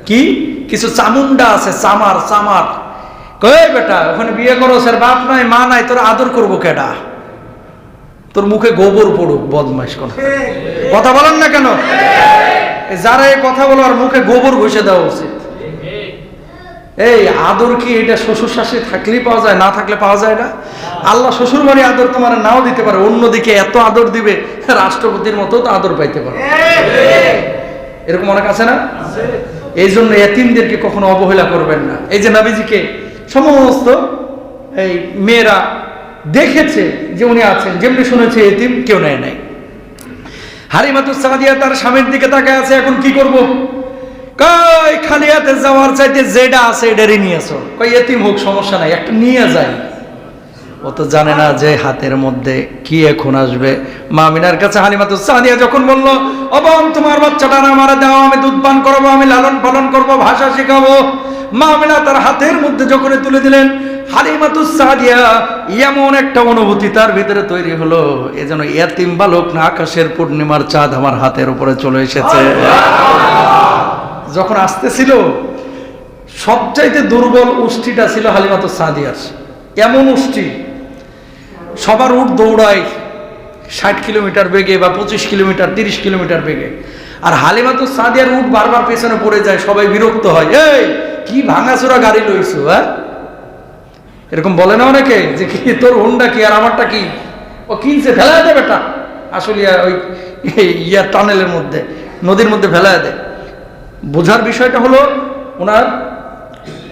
কি কিছু চামুন্ডা আছে, চামার কই বেটা ওখানে বিয়ে করো, স্যার বাপ নাই মা নাই, তোর আদর করবো কেডা? তোর মুখে গোবর পড়ুক, বদমাইশ কোন। কথা বলেন না কেন? যারা এই কথা বলো আর মুখে গোবর ঘষে দেওয়া উচিত। এই আদর কি এটা শ্বশুর শাশুড়ি থাকলেই পাওয়া যায়, না থাকলে পাওয়া যায় না? আল্লাহ শ্বশুর বাড়ি আদর তোমার নাও দিতে পারে, অন্যদিকে এত আদর দিবে রাষ্ট্রপতির মতো তো আদর পাইতে পারে। এরকম অনেক আছে না? এই জন্য এতিমদেরকে কখনো অবহেলা করবেন না। এই যে নবীজিকে সমস্ত এই মেয়েরা দেখেছে যে উনি আছেন, যেমনি শুনেছে এতিম কেউ নেয় নাই। হালিমাতুস সাদিয়া তার স্বামীর দিকে তাকায় আছে, এখন কি করব? কই খালি হাতে যাওয়ার চাইতে যেটা আছে এটারই নিয়ে আসো। কই এতিম হোক সমস্যা নাই, একটা নিয়ে যাই। ও তো জানে না যে হাতের মধ্যে কি এখন আসবে। মা আমিনার কাছে হালিমাতুস সাদিয়া যখন বলল, ও বোন তোমার বাচ্চাটা আমারে দাও, আমি দুধ পান করাবো, আমি লালন পালন করব, ভাষা শেখাবো। মা আমিনা তার হাতের মধ্যে যখন তুলে দিলেন, হালিমাতুস সাদিয়া এমন একটা অনুভূতি তার ভিতরে তৈরি হলো, এ যেন এতিম বালক না আকাশের পূর্ণিমার চাঁদ আমার হাতের উপরে চলে এসেছে। যখন আসতেছিল সবচাইতে দুর্বল উষ্ঠিটা ছিল হালিমাতুস সাদিয়ার। এমন উষ্ঠি, সবার উট দৌড়ায় 60 কিলোমিটার বেগে বা 25 কিলোমিটার 30 কিলোমিটার বেগে, আর হালিমাতুস সাদিয়ার উট বারবার পেছনে পড়ে যায়, সবাই বিরক্ত হয়। এই কি ভাঙাচোরা গাড়ি লইছো? হ্যাঁ, এরকম বলে না অনেকে যে কি তোর হোন্ডা কি আর আমারটা কি? ও কিনছে ফেলা দে বেটা, আসলে ওই টানেলের মধ্যে, নদীর মধ্যে ফেলায় দেয়। বোঝার বিষয়টা হলো ওনার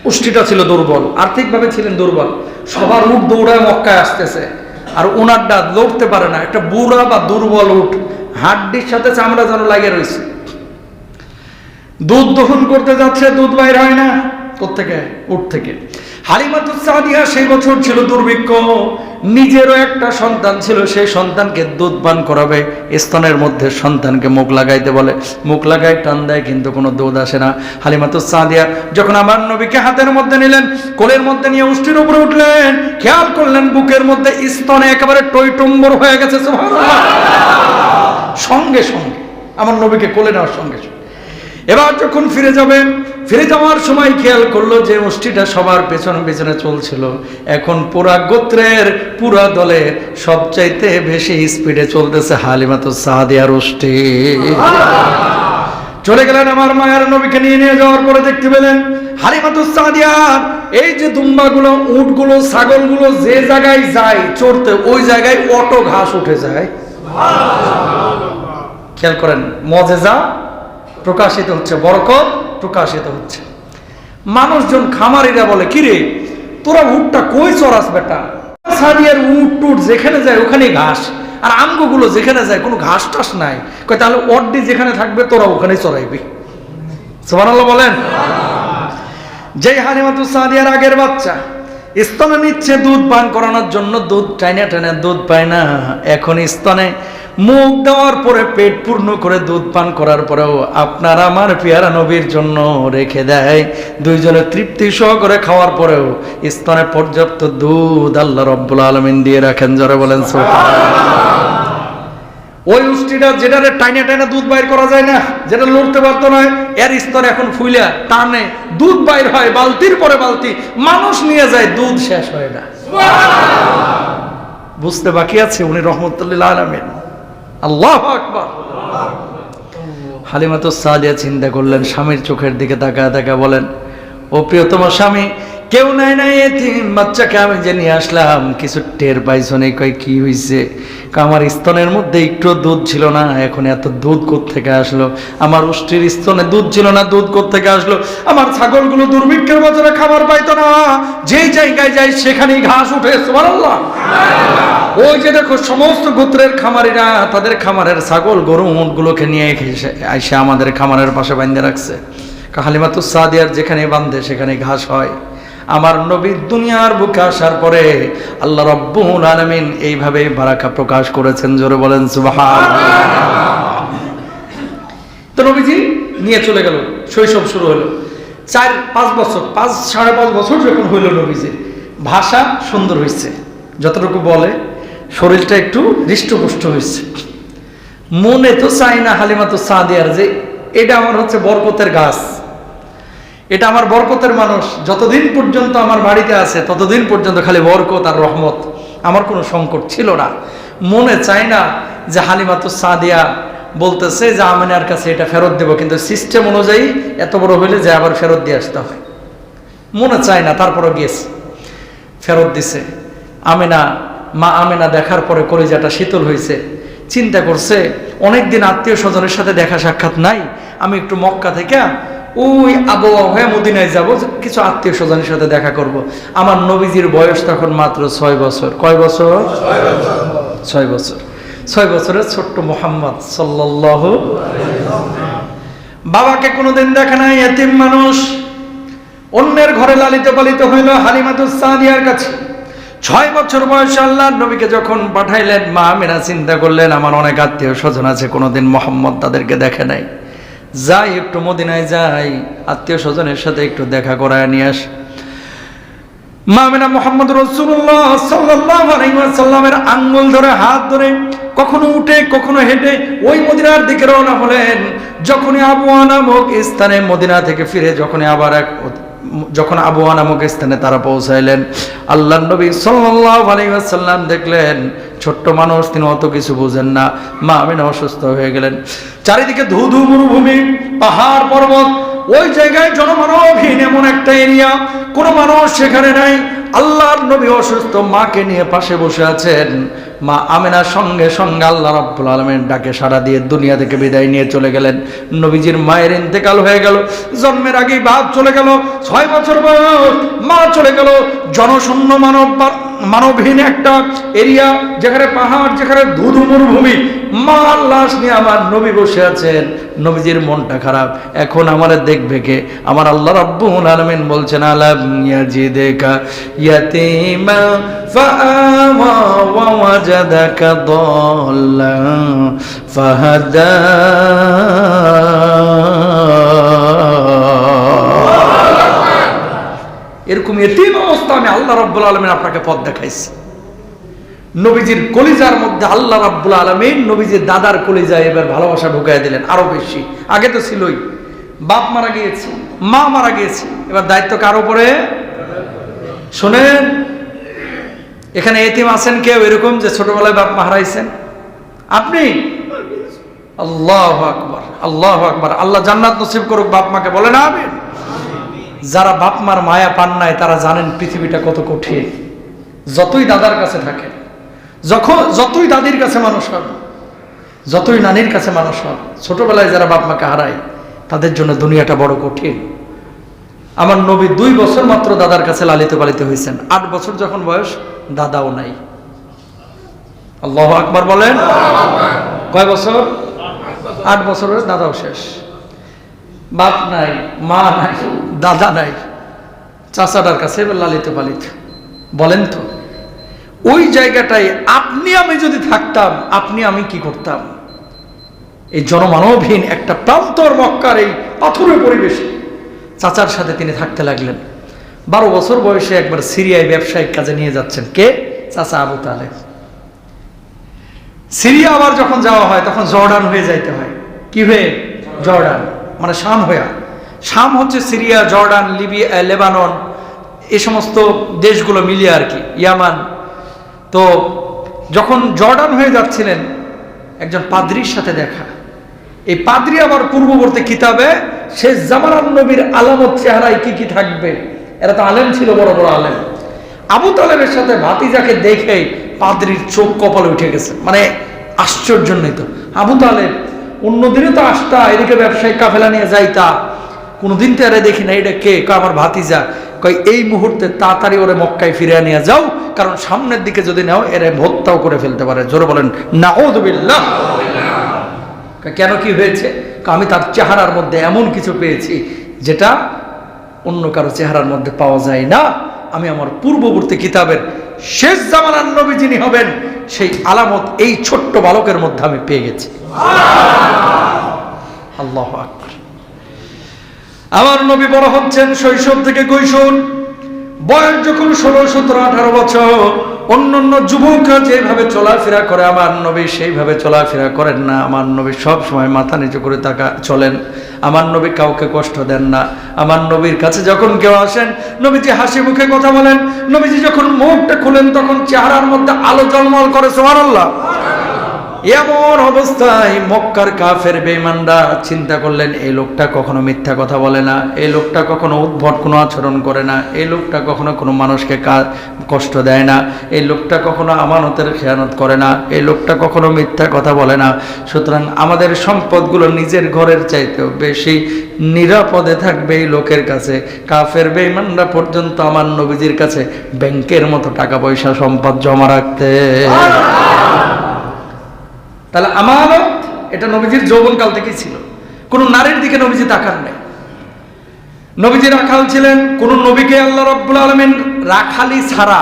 পুষ্টিটা ছিল দুর্বল, আর্থিকভাবে ছিলেন দুর্বল। সবার উট দৌড়ায় মক্কায় আসতেছে, আর ওনারটা লড়তে পারে না। একটা বুড়া বা দুর্বল উট, হাড্ডির সাথে চামড়া যেন লাগে রয়েছে। দুধ দহন করতে যাচ্ছে, দুধ বাইর হয় না। কোত্থেকে? উট থেকে। হালিমাতুস সাদিয়া সেই বছর ছিল দুর্ভিক্ষ, নিজেরও একটা সন্তান ছিল, সেই সন্তানকে দুধ পান করাবে। স্তনের মধ্যে সন্তানকে মুখ লাগাইতে বলে, মুখ লাগায় টান দেয়, কিন্তু কোনো দুধ আসে না। হালিমাতুস সাদিয়া যখন আমার নবীকে হাতের মধ্যে নিলেন, কোলের মধ্যে নিয়ে উষ্টির উপরে উঠলেন, খেয়াল করলেন বুকের মধ্যে স্তনে একেবারে টইটুম্বর হয়ে গেছে। সুবহানাল্লাহ। সঙ্গে সঙ্গে আমার নবীকে কোলে নেওয়ার সঙ্গে সঙ্গে এবার যখন ফিরে যাবেন, ফিরে যাওয়ার সময় খেয়াল করলো যে মুষ্টিটা সবার পেছনে পেছনে চলছিল, এখন পুরা গোত্রের পুরা দলের সবচাইতে বেশি স্পিডে চলতেছে হালিমাতুস সাদিয়ার উষ্টি। চলে গেলেন আমার মায়ের নবীকে নিয়ে যাওয়ার পরে দেখতে পেলেন হালিমাতুস সাদিয়ার এই যে দুম্বাগুলো, উটগুলো, ছাগলগুলো যে জায়গায় যায় চড়তে, ওই জায়গায় অটো ঘাস উঠে যায়। খেয়াল করেন, মজেজা প্রকাশিত হচ্ছে, বরকত প্রকাশিত হচ্ছে। মানুষজন, খামারিরা বলে, কিরে তোরা উটটা কই চড়াস বেটা? সাদিয়ার উট টুট যেখানে যায় ওখানেই ঘাস, আর আমগুলো যেখানে যায় কোনো ঘাস টাস নাই। কয় তাহলে অড্ডি যেখানে থাকবে তোরা ওখানেই চড়াইবি। সুবহানাল্লাহ বলেন। যেই হালিমাতুস সাদিয়ার আগের বাচ্চা স্তনে নিচ্ছে দুধ পান করানোর জন্য, দুধ টাইনা টাইনা দুধ পায় না, এখন স্তনে মুখ দেওয়ার পরে পেট পূর্ণ করে দুধ পান করার পরেও আপনার আমার পেয়ারা নবীর জন্য রেখে দেয়। দুইজনে তৃপ্তি সহকারে খাওয়ার পরেও স্তনে পর্যাপ্ত দুধ আল্লাহ রাব্বুল আলামিন দিয়ে রাখেন। জোরে বলেন সুবহানাল্লাহ। ওই উষ্টিটা যেটারে টাইনা টাইনা দুধ বাইর করা যায় না, যেটা লড়তে পারতো না, এর স্তর এখন ফুইলা টানে দুধ বাইর হয়, বালতির পরে বালতি মানুষ নিয়ে যায়, দুধ শেষ হয় না। বুঝতে বাকি আছে উনি রহমতুল লিল আলামিন। আল্লাহু আকবার। হালিমাতুস সাদিয়া চিন্তা করলেন, স্বামীর চোখের দিকে তাকায় তাকায় বলেন, ও প্রিয়তম স্বামী, কেউ নাই নাই এতিম বাচ্চাকে আমি যে নিয়ে আসলাম, কিছু টের পাইছো না? কই কি হইছে? আমার স্তনের মধ্যে একটু দুধ ছিল না, এখন এত দুধ কোত্থেকে আসলো? আমার উষ্টির স্তনে দুধ ছিল না, দুধ কোত্থেকে আসলো? আমার ছাগলগুলো দুর্ভিক্ষের বছরে খাবার পাইতো না, যেই জায়গায় যাই সেখানেই ঘাস উঠে। সুবহানাল্লাহ। ওই যে দেখো সমস্ত গোত্রের খামারিরা তাদের খামারের ছাগল গরু উটগুলোকে নিয়ে এসে আমাদের খামারের পাশে বাঁধে রাখছে। হালিমাতুস সাদিয়ার যেখানে বাঁধে সেখানে ঘাস হয়। আমার নবী দুনিয়ার বুকে আসার পরে আল্লাহ রাব্বুল আলামিন এইভাবে বারাকা প্রকাশ করেছেন। জোরে বলেন সুবহানাল্লাহ। তো নবীজি নিয়ে চলে গেল, শৈশব শুরু হলো। 4-5 বছর, 5-5.5 বছর যখন হইল, নবীজির ভাষা সুন্দর হয়েছে, যতটুকু বলে, শরীরটা একটু হৃষ্টপুষ্ট হয়েছে। মনে তো চাই না হালিমাতুস সাদিয়ার যে এটা আমার হচ্ছে বরকতের গাছ, এটা আমার বরকতের মানুষ, যতদিন পর্যন্ত আমার বাড়িতে আছে ততদিন পর্যন্ত খালি বরকত আর রহমত, আমার কোনো সংকট ছিল না। মনে চাই না যে হালিমাতুস সাদিয়া বলতেছে যে আমিনার কাছে এটা ফেরত দেব, কিন্তু সিস্টেম অনুযায়ী এত বড় হইলে যে আবার ফেরত দিয়ে আসতে হয়, মনে চায় না। তারপরও গিয়েছে, ফেরত দিছে। আমিনা, মা আমিনা দেখার পরে কলিজাটা শীতল হয়েছে। চিন্তা করছে অনেকদিন আত্মীয় স্বজনের সাথে দেখা সাক্ষাৎ নাই, আমি একটু মক্কা থেকে ওই আবহাওয়া হয়ে মদিনায় যাব, কিছু আত্মীয় স্বজনের সাথে দেখা করব। আমার নবীজির বয়স তখন মাত্র 6 বছর। কয় বছর? 6 বছর। 6 বছরের ছোট্ট মুহাম্মদ সাল্লাল্লাহু আলাইহি ওয়াসাল্লাম, বাবাকে কোনোদিন দেখে নাই, এতিম মানুষ, অন্যের ঘরে লালিত পালিত হইল হালিমাতুস সাদিয়ার কাছে। 6 বছর বয়সে আল্লাহর নবীকে যখন পাঠাইলেন, মা আমিনা চিন্তা করলেন আমার অনেক আত্মীয় স্বজন আছে, কোনোদিন মুহাম্মদ তাদেরকে দেখে নাই, যাই একটু মদিনায় যাই, আত্মীয় স্বজনের সাথে একটু দেখা করায় নিয়ে আস। মা আমিনা মুহাম্মদ রাসূলুল্লাহ সাল্লাল্লাহু আলাইহি ওয়াসাল্লামের আঙ্গুল ধরে, হাত ধরে, কখনো উঠে কখনো হেঁটে ওই মদিনার দিকে রওনা হলেন। যখনই আবওয়া নামক স্থানে মদিনা থেকে ফিরে যখন আবওয়া নামক স্থানে তারা পৌঁছাইলেন, আল্লাহর নবী সাল্লাল্লাহু আলাইহি ওয়াসাল্লাম দেখলেন ছোট্ট মানুষ, তিনি অত কিছু বুঝেন না। মা আমিনা অসুস্থ হয়ে গেলেন। চারিদিকে ধুধু মরুভূমি, পাহাড় পর্বত, ওই জায়গায় জনমানবহীন এমন একটা এরিয়া, কোনো মানুষ সেখানে নাই। আল্লাহর নবী অসুস্থ, মাকে নিয়ে পাশে বসে আছেন। মা আমেনার সঙ্গে সঙ্গে আল্লাহ রাব্বুল আলামিন ডাকে সাড়া দিয়ে দুনিয়া থেকে বিদায় নিয়ে চলে গেলেন। নবীজির মায়ের ইন্তেকাল হয়ে গেল, জন্মের আগেই বাপ চলে গেল, 6 বছর বয়স মা চলে গেল। জনশূন্য মানবহীন একটা এরিয়া, যেখানে পাহাড়, যেখানে ধুধু মরুভূমি, মার লাশ নিয়ে আমার নবী বসে আছেন। নবীজির মনটা খারাপ, এখন আমার দেখবে কে? আমার আল্লাহ রাব্বুল আলামিন বলছেন, আলাম ইয়াজিদেকা ইয়াতীমা ফাআওয়া ওয়া ওয়াজাদাকা দাল্লান ফাহাদা। এরকম এতিম অবস্থা আমি আল্লাহ রাব্বুল আলামিন আপনাকে পথ দেখাইছি। নবীজির কলিজার মধ্যে আল্লাহ রাব্বুল আলামিন নবীজির দাদার কলিজায় এবার ভালোবাসা ঢুকাই দিলেন আরো বেশি। আগে তো ছিলই, বাপ মারা গিয়েছে, মা মারা গিয়েছে, এবার দায়িত্ব কার উপরে? শোনেন, এখানে এতিম আছেন কেউ এরকম যে ছোটবেলায় বাপ মা হারাইছেন? আপনি? আল্লাহু আকবার, আল্লাহু আকবার। আল্লাহ জান্নাত নসিব করুক বাপ মাকে, বলেন আমিন। যারা বাপ মার মায়া পান নাই তারা জানেন পৃথিবীটা কত কঠিন। যতই দাদার কাছে থাকেন, যতই দাদির কাছে মানুষ হন, যতই নানির কাছে মানুষ হন, ছোটবেলায় যারা বাপ মাকে হারায় তাদের জন্য দুনিয়াটা বড় কঠিন। আমার নবী 2 বছর মাত্র দাদার কাছে লালিত পালিত হয়েছেন। 8 বছর যখন বয়স, দাদাও নাই। আল্লাহু আকবার বলেন। কয় বছর? 8 বছরের দাদাও শেষ। বাপ নাই, মা নাই, দাদা নাই, চাচাটার কাছে এবার লালিত পালিত। বলেন তো ওই জায়গাটায় আপনি আমি যদি থাকতাম, আপনি আমি কি করতাম? এই জনমানবহীন একটা প্রান্তর মক্কার এই পাথরের পরিবেশে চাচার সাথে তিনি থাকতে লাগলেন। 12 বছর বয়সে একবার সিরিয়ায় ব্যবসায়িক কাজে নিয়ে যাচ্ছেন কে? চাচা আবু তালেব। সিরিয়া আবার যখন যাওয়া হয় তখন জর্ডান হয়ে যাইতে হয়। কি হয়ে? জর্ডান, মানে শাম হয়ে। শাম হচ্ছে সিরিয়া, জর্ডান, লিবিয়া, লেবানন, এই সমস্ত দেশগুলো মিলিয়ে আর কি, ইয়ামান। তো যখন জর্ডান হয়ে যাচ্ছিলেন একজন পাদ্রীর সাথে দেখা। এই পাদ্রী আবার পূর্ববর্তী কিতাবে শেষ জামানার নবীর আলামত চেহারায় কি কি থাকবে, এরা তো আলেম ছিল, বড় বড় আলেম। আবু তালেবের সাথে ভাতিজাকে দেখেই পাদ্রীর চোখ কপালে উঠে গেছে, মানে আশ্চর্যান্বিত। আবু তালেব অন্যদিনে তো আসতা, এদিকে ব্যবসায়িক কাফেলা নিয়ে যাইতা, কোনোদিন তো এরা দেখি না। এটা কে? আমার ভাতিজা। কই এই মুহূর্তে তাড়াতাড়ি ওরে মক্কায় ফিরিয়ে নিয়ে যাও, কারণ সামনের দিকে যদি নাও এরা হত্যাও করে ফেলতে পারে। জোরে বলেন নাউযুবিল্লাহ। কেন, কি হয়েছে? আমি তার চেহারার মধ্যে এমন কিছু পেয়েছি যেটা অন্য কারো চেহারার মধ্যে পাওয়া যায় না। আমি আমার পূর্ববর্তী কিতাবের শেষ জামানার নবী যিনি হবেন সেই আলামত এই ছোট্ট বালকের মধ্যে আমি পেয়ে গেছি। আল্লাহু আকবার। আমার নবী বড় হচ্ছেন শৈশব থেকে কৈশোর, বয়স যখন 16, 17, 18 বছর। অন্যান্য যুবকরা যেভাবে চলাফেরা করে আমার নবী সেইভাবে চলাফেরা করেন না। আমার নবী সব সময় মাথা নিচু করে চলেন। আমার নবী কাউকে কষ্ট দেন না। আমার নবীর কাছে যখন কেউ আসেন, নবীজি হাসি মুখে কথা বলেন। নবীজি যখন মুখটা খুলেন তখন চেহারার মধ্যে আলো ঝলমল করে, সুবহানাল্লাহ। এমন অবস্থায় মক্কার কাফের বেঈমানরা চিন্তা করলেন এই লোকটা কখনো মিথ্যা কথা বলে না, এই লোকটা কখনো উদ্ভট কোনো আচরণ করে না, এই লোকটা কখনো কোনো মানুষকে কষ্ট দেয় না, এই লোকটা কখনো আমানতের খেয়ানত করে না, এই লোকটা কখনো মিথ্যা কথা বলে না। সুতরাং আমাদের সম্পদগুলো নিজের ঘরের চাইতেও বেশি নিরাপদে থাকবে এই লোকের কাছে। কাফের বেঈমানরা পর্যন্ত আমার নবীজির কাছে ব্যাংকের মতো টাকা পয়সা সম্পদ জমা রাখতে। তাহলে আমানত এটা নবীজির যৌবনকাল থেকেই ছিল। কোন নারীর দিকে নবীজি তাকান নাই। নবীজি রাখাল ছিলেন। কোন নবীকে আল্লাহ রাব্বুল আলামিন রাখালি ছাড়া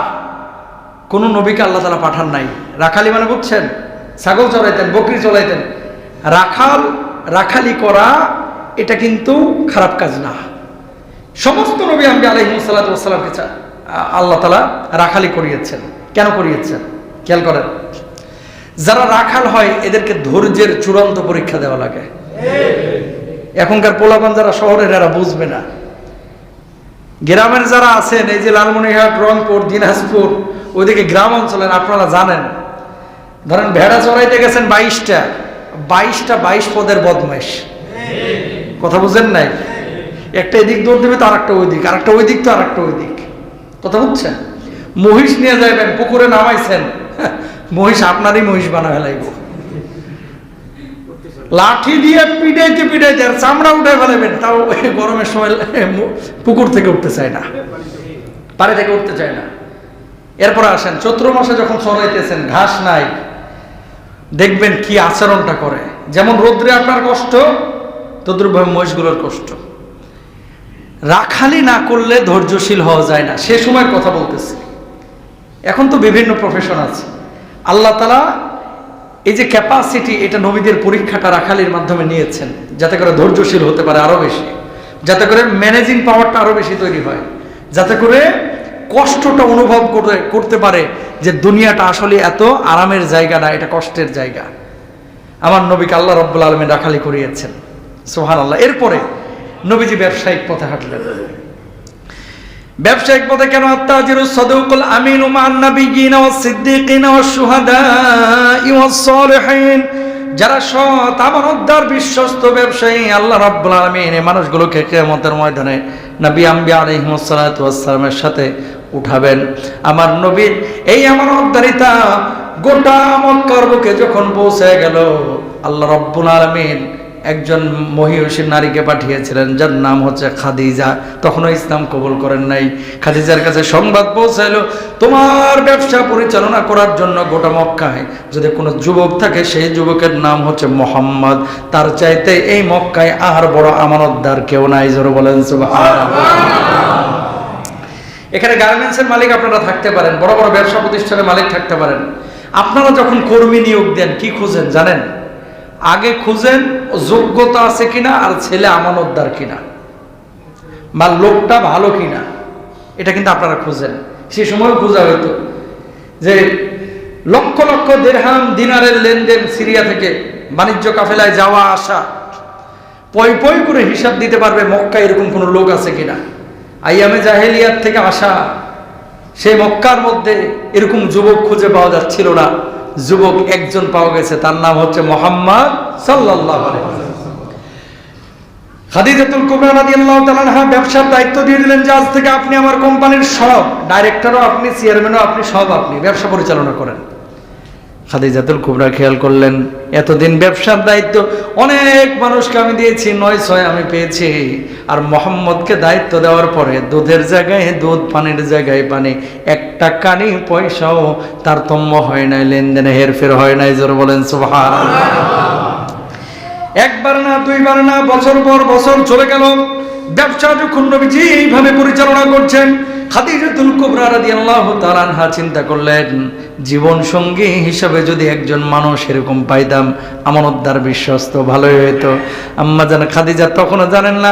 কোন নবীকে আল্লাহ তাআলা পাঠান নাই। রাখালি মানে বুঝছেন? ছাগল চড়াইতেন, বকরি চড়াইতেন। রাখালি করা এটা কিন্তু খারাপ কাজ না। সমস্ত নবী আম্বিয়া আলাইহিস সালাতু ওয়াস সালামকে আল্লাহ তাআলা রাখালি করিয়েছেন। কেন করিয়েছেন খেয়াল করেন। যারা রাখাল হয় এদেরকে ধৈর্যের চূড়ান্ত পরীক্ষা দেওয়া লাগে। এখনকার পোলাপান যারা শহরের এরা বুঝবে না। গ্রামের যারা আছেন, এই যে লালমনিরহাট, রংপুর, দিনাজপুর, ওইদিকে গ্রাম অঞ্চলের আপনারা জানেন, ধরেন ভেড়া চড়াইতে গেছেন 22টা 22 পদের বদমাইশ। কথা বুঝেন নাই? একটা এদিক দৌড় দেবে তো আরেকটা ওই দিক, আরেকটা ওই দিক তো আরেকটা ওই দিক। কথা বুঝছেন? মহিষ নিয়ে যাবেন, পুকুরে নামাইছেন, মহিষ আপনারই মহিষ বানা ফেলাইব, লাঠি দিয়ে পিটাইতে পিটাইতে আর চামড়া উঠে ফেলাবেন, তাও গরমের সময় পুকুর থেকে উঠতে চায় না, পাড়ে থেকে উঠতে চায় না। এরপর আসেন চৈত্র মাসে যখন চড়াইতেছেন, ঘাস নাই, দেখবেন কি আচরণটা করে। যেমন রোদ্রে আপনার কষ্ট, তদ্রুপভাবে মহিষগুলোর কষ্ট। রাখালি না করলে ধৈর্যশীল হওয়া যায় না, সে সময়ের কথা বলতেছি। এখন তো বিভিন্ন প্রফেশন আছে, আল্লাহ তাআলা এই যে ক্যাপাসিটি, এটা নবীদের পরীক্ষাটা রাখালির মাধ্যমে নিয়েছেন, যাতে করে ধৈর্যশীল হতে পারে আরো বেশি, যাতে করে ম্যানেজিং পাওয়ারটা আরো বেশি তৈরি হয়, যাতে করে কষ্টটা অনুভব করতে পারে যে দুনিয়াটা আসলে এত আরামের জায়গা না, এটা কষ্টের জায়গা। আমার নবীকে আল্লাহ রাব্বুল আলামিন রাখালি করিয়েছেন, সুবহানাল্লাহ। এরপরে নবীজি ব্যবসায়িক পথে হাঁটলেন। ব্যবসায়িক পথে কেন? আত্তাজিরুস সাদুকুল আমিনু মান নাবিয়্যিনা ওয়াস সিদ্দিকিনা ওয়াস শুহাদাই ওয়াস সালিহিন, যারা সৎ আমানতদার বিশ্বস্ত ব্যবসায়ী, আল্লাহ রাব্বুল আলামিন এই মানুষগুলোকে কিয়ামতের ময়দানে নবী আম্বিয়া আলাইহিমুস সালাতু ওয়াস সালামের সাথে উঠাবেন। আমার নবীর এই আমানতদারিতা গোটা মক্কার বুকে যখন পৌঁছে গেল, আল্লাহ রাব্বুল আলামিন একজন মহিষী নারীকে পাঠিয়েছিলেন, যার নাম হচ্ছে খাদিজা। তখনও ইসলাম কবুল করেন নাই। খাদিজার কাছে সংবাদ পৌঁছাইল, তোমার ব্যবসা পরিচালনা করার জন্য গোটা মক্কায় যদি কোনো যুবক থাকে, সেই যুবকের নাম হচ্ছে মুহাম্মদ। তার চাইতে এই মক্কায় আর বড় আমানতদার কেউ নাই। জোরে বলেন সুবহানাল্লাহ। এখানে গার্মেন্টসের মালিক আপনারা থাকতে পারেন, বড় বড় ব্যবসা প্রতিষ্ঠানের মালিক থাকতে পারেন। আপনারা যখন কর্মী নিয়োগ দেন, কি খুঁজেন জানেন? আগে খুঁজেন যোগ্যতা আছে কিনা, আর ছেলে আমানতদার কিনা, বা লোকটা ভালো কিনা, এটা কিন্তু আপনারা খুঁজেন। সে সময় খোঁজা হইতো যে লক্ষ লক্ষ দিরহাম দিনারের লেনদেন, সিরিয়া থেকে বাণিজ্য কাফেলায় যাওয়া আসা, পই পই করে হিসাব দিতে পারবে মক্কা এরকম কোন লোক আছে কিনা। আইয়ামে জাহেলিয়াত থেকে আসা সেই মক্কার মধ্যে এরকম যুবক খুঁজে পাওয়া যাচ্ছিল না। যুবক একজন পাওয়া গেছে, তার নাম হচ্ছে মুহাম্মদ সাল্লাল্লাহু আলাইহি ওয়াসাল্লাম। খাদিজাতুল কুবরা রাদিয়াল্লাহু তাআলা আনহা ব্যবসার দায়িত্ব দিয়ে দিলেন যে আজ থেকে আপনি আমার কোম্পানির সব, ডাইরেক্টরও আপনি, চেয়ারম্যানও আপনি, সব আপনি ব্যবসা পরিচালনা করেন। খাদিজাতুল কুবরা খেয়াল করলেন, এতদিন ব্যবসার দায়িত্ব অনেক মানুষকে আমি দিয়েছি, 9-6 আমি পেয়েছি, আর মোহাম্মদকে দায়িত্ব দেওয়ার পরে দুধের জায়গায় দুধ, পানির জায়গায় পানি, একটা কানি পয়সাও তারতম্য হয় নাই, লেনদেনে হেরফের হয় নাই। জোরে বলেন সুবহানাল্লাহ। একবার না, দুইবার না, বছর পর বছর চলে গেল। ব্যবসা যখন নবীজি এইভাবে পরিচালনা করছেন, খাদিজাতুল কুবরা রাদিয়াল্লাহু তাআলা আনহা চিন্তা করলেন, জীবন সঙ্গী হিসাবে যদি একজন মানুষ এরকম পাইতাম, আমানতদার, বিশ্বস্ত, ভালোই হইতো। আম্মা জান খাদিজা তখনও জানেন না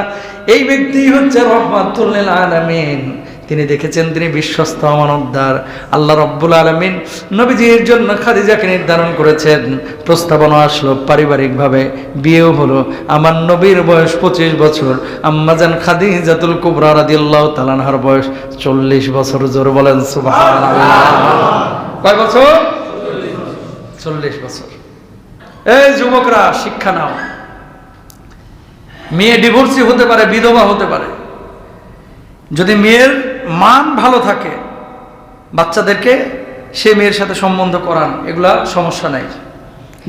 এই ব্যক্তি হচ্ছে রাহমাতুল লিল আলামিন। তিনি দেখেছেন তিনি বিশ্বস্ত, আমানতদার। আল্লাহ রাব্বুল আলামিন নবীজির জন্য খাদিজাকে নির্ধারণ করেছেন। প্রস্তাবনা আসলো, পারিবারিকভাবে বিয়েও হলো। আমার নবীর বয়স 25 বছর, আম্মা জান খাদিজাতুল কুবরা রাদিয়াল্লাহু তাআলা আনহার বয়স 40 বছর। জোরে বলেন সুবহানাল্লাহ। কয় বছর? 40 বছর। এই যুবকরা, শিক্ষা নাও। মেয়ে ডিভোর্সি হতে পারে, বিধবা হতে পারে। যদি মেয়ের মান ভালো থাকে, বাচ্চাদেরকে সে মেয়ের সাথে সম্বন্ধ করান, এগুলা সমস্যা নাই,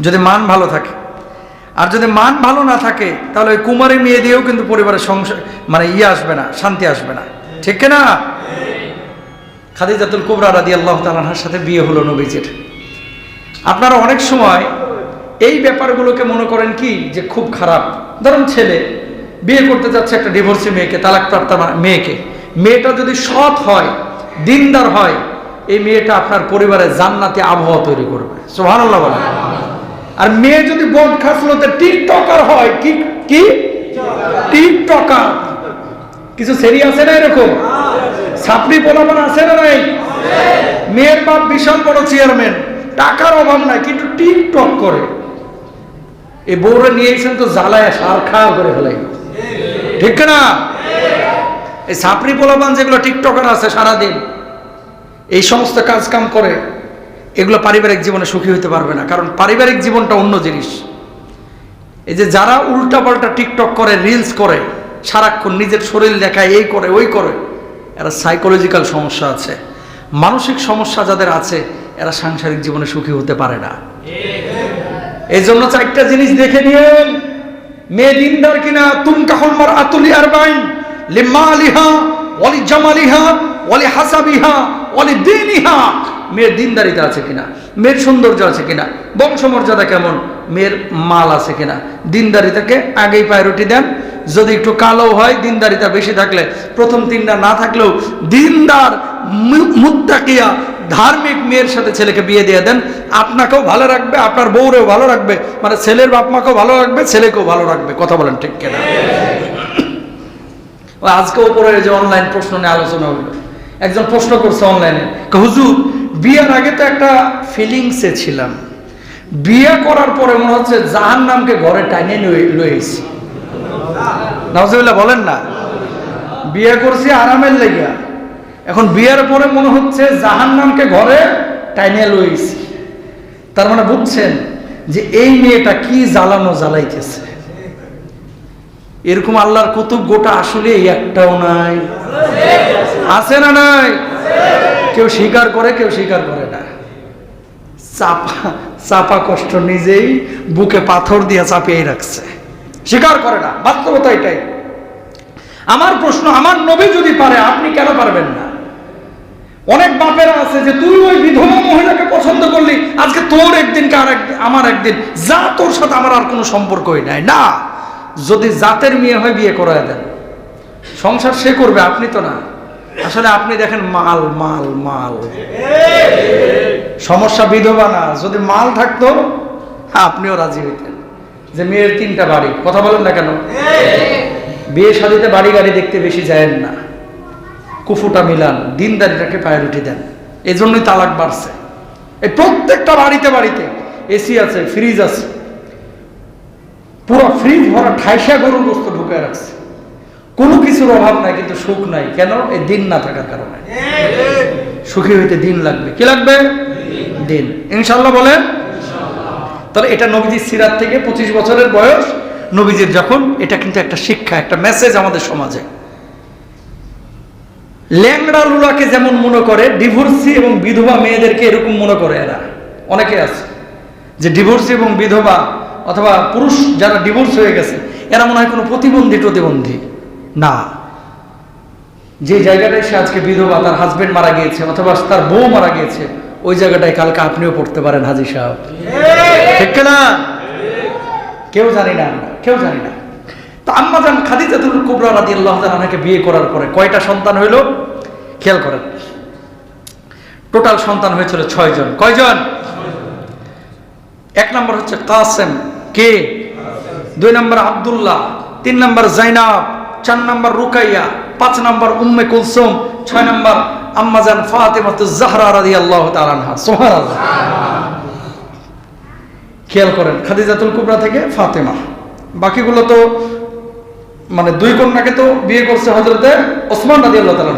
যদি মান ভালো থাকে। আর যদি মান ভালো না থাকে, তাহলে ওই কুমারী মেয়ে দিয়েও কিন্তু পরিবারের সংসার আসবে না, শান্তি আসবে না, ঠিক না? খাদিজাতুল কুবরা রাদিয়াল্লাহু তাআলা আনহার সাথে বিয়ে হলো নবীজির। আপনারা অনেক সময় এই ব্যাপারগুলোকে মনে করেন কি যে খুব খারাপ। ধরুন ছেলে বিয়ে করতে যাচ্ছে একটা ডিভোর্সি মেয়েকে, তালাকপ্রাপ্ত মেয়েকে। মেয়েটা যদি সৎ হয়, দিনদার হয়, এই মেয়েটা আপনার পরিবারে জান্নাতি আবহাওয়া তৈরি করবে। সুবহানাল্লাহ বলেন। আর মেয়ে যদি বদখাসলতে টিকটকার হয়, কি কি টিকটকার, কিছু সেরি আছে না এরকম? ছাপড়ি পোলাপান আছে না নাই? মেয়ের বাপ বিশাল বড় চেয়ারম্যান, টাকার অভাব নাই, কিন্তু টিকটক করে। এই বউরা নিয়েছেন তো জ্বালায় সার খাওয়া করে ফেলাই, ঠিক না? এই ছাপড়ি পোলাপান যেগুলো টিকটকার আছে, সারাদিন এই সমস্ত কাজ কাম করে, এগুলো পারিবারিক জীবনে সুখী হতে পারবে না। কারণ পারিবারিক জীবনটা অন্য জিনিস। এই যে যারা উল্টা পাল্টা টিকটক করে, রিলস করে, সারাক্ষণ নিজের শরীর দেখায়, এই করে ওই করে, এরা সাইকোলজিক্যাল সমস্যা আছে, মানসিক সমস্যা যাদের আছে, এরা সাংসারিক জীবনে সুখী হতে পারে না। এই জন্য 4টা জিনিস দেখে নিয়েন, মেয়ে দিনদার কিনা। তুনকাহুল মারআতু লিআরবাইন, লিমালিহা ওয়ালি জামালিহা ওয়ালি হাসাবিহা ওয়ালি দীনিহা। মেয়ের দিনদারিতা আছে কিনা, মেয়ের সৌন্দর্য আছে কিনা, বংশমর্যাদা কেমন, মেয়ের মাল আছে কিনা। দিনদারিতাকে আগেই প্রায়োরিটি দেন। যদি একটু কালো হয়, দিনদারিতা বেশি থাকলে, প্রথম 3টা না থাকলেও দিনদার মুত্তাকিয়া ধার্মিক মেয়ের সাথে ছেলেকে বিয়ে দিয়ে দেন। আপনাকেও ভালো রাখবে, আপনার বউরেও ভালো রাখবে, মানে ছেলের বাপ মাকেও ভালো রাখবে, ছেলেকেও ভালো রাখবে। কথা বলেন ঠিক কিনা? আজকে উপরে যে অনলাইন প্রশ্ন নিয়ে আলোচনা হলো, একজন প্রশ্ন করছে অনলাইনে, হুজুর বিয়ের আগে তো একটা ফিলিংসে ছিলাম, বিয়ে করার পরে মনে হচ্ছে জাহান্নামকে ঘরে টাইনে লয়েছি। নাউজুবিল্লাহ বলেন না। বিয়ে করছি আরামের লেগা, এখন বিয়ের পরে মনে হচ্ছে জাহান্নামকে ঘরে টাইনে লয়েছি। তার মানে বুঝছেন যে এই মেয়েটা কি জ্বালানো জ্বালাইতেছে। এরকম আল্লাহর কুতুব গোটা আসলে একটাও নাই, আছে না নাই? কেউ স্বীকার করে, কেউ স্বীকার করে না। চাপা কষ্ট নিজেই বুকে পাথর দিয়ে চাপিয়ে রাখছে, স্বীকার করে না। বাস্তবতা এটাই। আমার প্রশ্ন, আমার নবী যদি পারে, আপনি কেন পারবেন না? অনেক বাপেরা আছে যে তুই ওই বিধবা মহিলাকে পছন্দ করলি, আজকে তোর একদিন আমার একদিন, যা তোর সাথে আমার আর কোনো সম্পর্কই নাই। না, যদি জাতের মেয়ে হয় বিয়ে করায় দেন, সংসার সে করবে, আপনি তো না। আসলে আপনি দেখেন মাল মাল মাল। সমস্যা বিধবা না, যদি মাল থাকতো আপনিও রাজি হইতেন যে মেয়ের 3টা বাড়ি। কথা বলেন না কেন? বিয়ে শাদীতে বাড়ি গাড়ি দেখতে বেশি যায়েন না, কুফুটা মিলান, দিনদারিটাকে প্রায়োরিটি দেন। এই জন্যই তালাক বাড়ছে। এই প্রত্যেকটা বাড়িতে বাড়িতে এসি আছে, ফ্রিজ আছে, পুরো ফ্রিজ ভরা ঠাইসা গরুর গোস্ত ঢুকে রাখছে, কোনো কিছুর অভাব নাই, কিন্তু সুখ নাই। কেন? এই দিন না থাকার কারণে। সুখী হইতে দিন লাগবে। কি লাগবে? দিন। ইনশাআল্লাহ বলেন। তাহলে এটা নবীজির সিরাত থেকে 25 বছরের বয়স নবীজির যখন, এটা কিন্তু একটা শিক্ষা, একটা মেসেজ আমাদের সমাজে। ল্যাংড়া লুলাকে যেমন মনে করে, ডিভোর্সি এবং বিধবা মেয়েদেরকে এরকম মনে করে এরা। অনেকে আছে যে ডিভোর্সি এবং বিধবা অথবা পুরুষ যারা ডিভোর্স হয়ে গেছে, এরা মনে হয় কোনো প্রতিবন্ধী না। যে জায়গাটায় সে আজকে বিধবা, তার হাজবেন্ড মারা গিয়েছে অথবা তার বউ মারা গিয়েছে, ওই জায়গাটায় কালকে আপনিও পড়তে পারেন হাজী সাহেব। ঠিক না? কেউ জানি না, আমরা কেউ জানি না। তো আম্মা জান খাদিজাতুল কুবরা রাদিয়াল্লাহু তাআলা আনহাকে বিয়ে করার পরে কয়টা সন্তান হইল? খেয়াল করেন। টোটাল সন্তান হয়েছিল 6 জন। কয়জন? 1 নম্বর হচ্ছে কাসেম, কে? 2 নম্বর আব্দুল্লাহ, 3 নম্বর জাইনাব, 4 নম্বর রুকাইয়া, 5 নম্বর উম্মে কুলসুম, 6 নম্বর আম্মা জান ফাতিমাতুজ জাহরা রাদিয়াল্লাহু তাআলা আনহা। সুবহানাল্লাহ। খেয়াল করেন, খাদিজাতুল কুবরা থেকে ফাতেমা। বাকিগুলো তো মানে 2 কন্যাকে তো বিয়ে করছে হযরতে ওসমান রাদিয়াল্লাহু তাআলা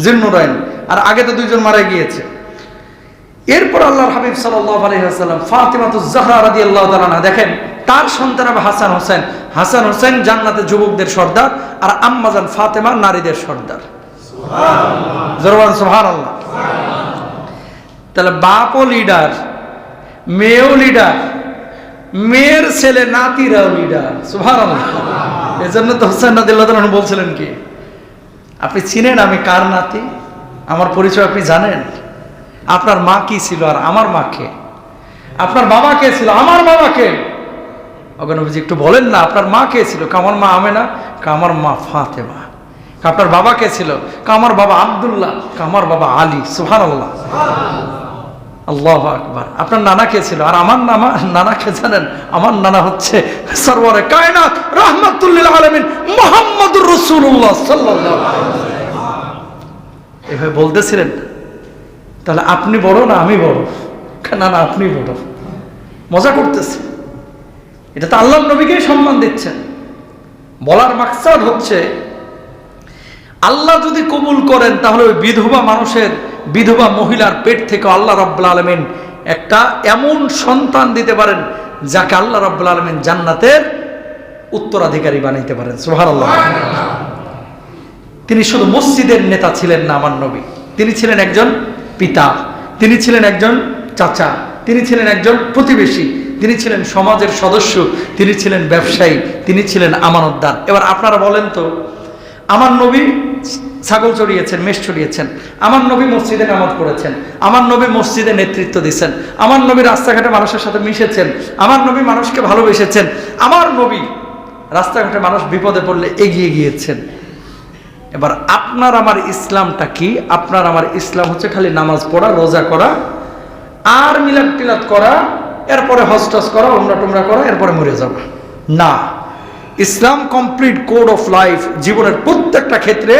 জিন্নুরাইন, আর আগে তো 2 জন মারা গিয়েছে। এরপর আল্লাহর হাবিব সাল্লাল্লাহু আলাইহি ওয়াসাল্লাম ফাতিমাতুজ জাহরা রাদিয়াল্লাহু তাআলা আনহা, দেখেন তার সন্তান হবে হাসান হোসেন। হাসান হোসেন জান্নাতে যুবকদের সর্দার, আর আম্মা জান ফাতেমা নারীদের সর্দার। সুবহানাল্লাহ, জোরে সুবহানাল্লাহ। তাহলে বাপও লিডার, মেয়েও লিডার, মেয়ের ছেলে নাতিরাও লিডার। সুবহানাল্লাহ। এজন্য তো হোসেন রাদিয়াল্লাহু তাআলা বলছিলেন কি, আপনি চিনেন আমি কার নাতি? আমার পরিচয় আপনি জানেন? আপনার মা কি ছিল আর আমার মা কে? আপনার বাবা কে ছিল, আমার বাবা কে? নবীজি একটু বলেন না, আপনার মা কে ছিল? আমার মা আমেনা, আমার মা ফাতেমা। আপনার বাবা কে ছিল? আমার বাবা আব্দুল্লাহ, আমার বাবা আলী। সুবহানাল্লাহ, আল্লাহু আকবার। আপনার নানা কে ছিল? আর আমার নানা কে জানেন? আমার নানা হচ্ছে সরওয়ারে কায়নাত রাহমাতুল লিল আলামিন মুহাম্মদুর রাসূলুল্লাহ সাল্লাল্লাহু আলাইহি ওয়াসাল্লাম। এভাবে বলতেছিলেন। তাহলে আপনি বড় না আমি বড়? না না, আপনি বড়। মজা করতেছে। এটা তো আল্লাহর নবীকেই সম্মান দিচ্ছেন। বলার মাকসাদ হচ্ছে, আল্লাহ যদি কবুল করেন তাহলে ওই বিধবা মহিলার পেট থেকে আল্লাহ রাব্বুল আলামিন একটা এমন সন্তান দিতে পারেন যাকে আল্লাহ রাব্বুল আলামিন জান্নাতের উত্তরাধিকারী বানাইতে পারেন। সুবহানাল্লাহ। তিনি শুধু মসজিদের নেতা ছিলেন না আমার নবী, তিনি ছিলেন একজন পিতা, তিনি ছিলেন একজন চাচা, তিনি ছিলেন একজন প্রতিবেশী, তিনি ছিলেন সমাজের সদস্য, তিনি ছিলেন ব্যবসায়ী, তিনি ছিলেন আমানতদার। এবার আপনারা বলেন তো, আমার নবী ছাগল চড়িয়েছেন, মেষ চড়িয়েছেন, আমার নবী মসজিদে নামাজ পড়েছেন, আমার নবী মসজিদে নেতৃত্ব দিয়েছেন, আমার নবী রাস্তাঘাটে মানুষের সাথে মিশেছেন, আমার নবী মানুষকে ভালোবেসেছেন, আমার নবী রাস্তাঘাটে মানুষ বিপদে পড়লে এগিয়ে গিয়েছেন। এবার আপনার আমার ইসলামটা কি? আপনার আমার ইসলাম হচ্ছে খালি নামাজ পড়া, রোজা করা আর মিলাদ টিলাদ করা, এরপরে হজ টজ করা, উমরা টুমরা করা, এরপরে মরে যাওয়া না। ইসলাম কমপ্লিট কোড অফ লাইফ। জীবনের প্রত্যেকটা ক্ষেত্রে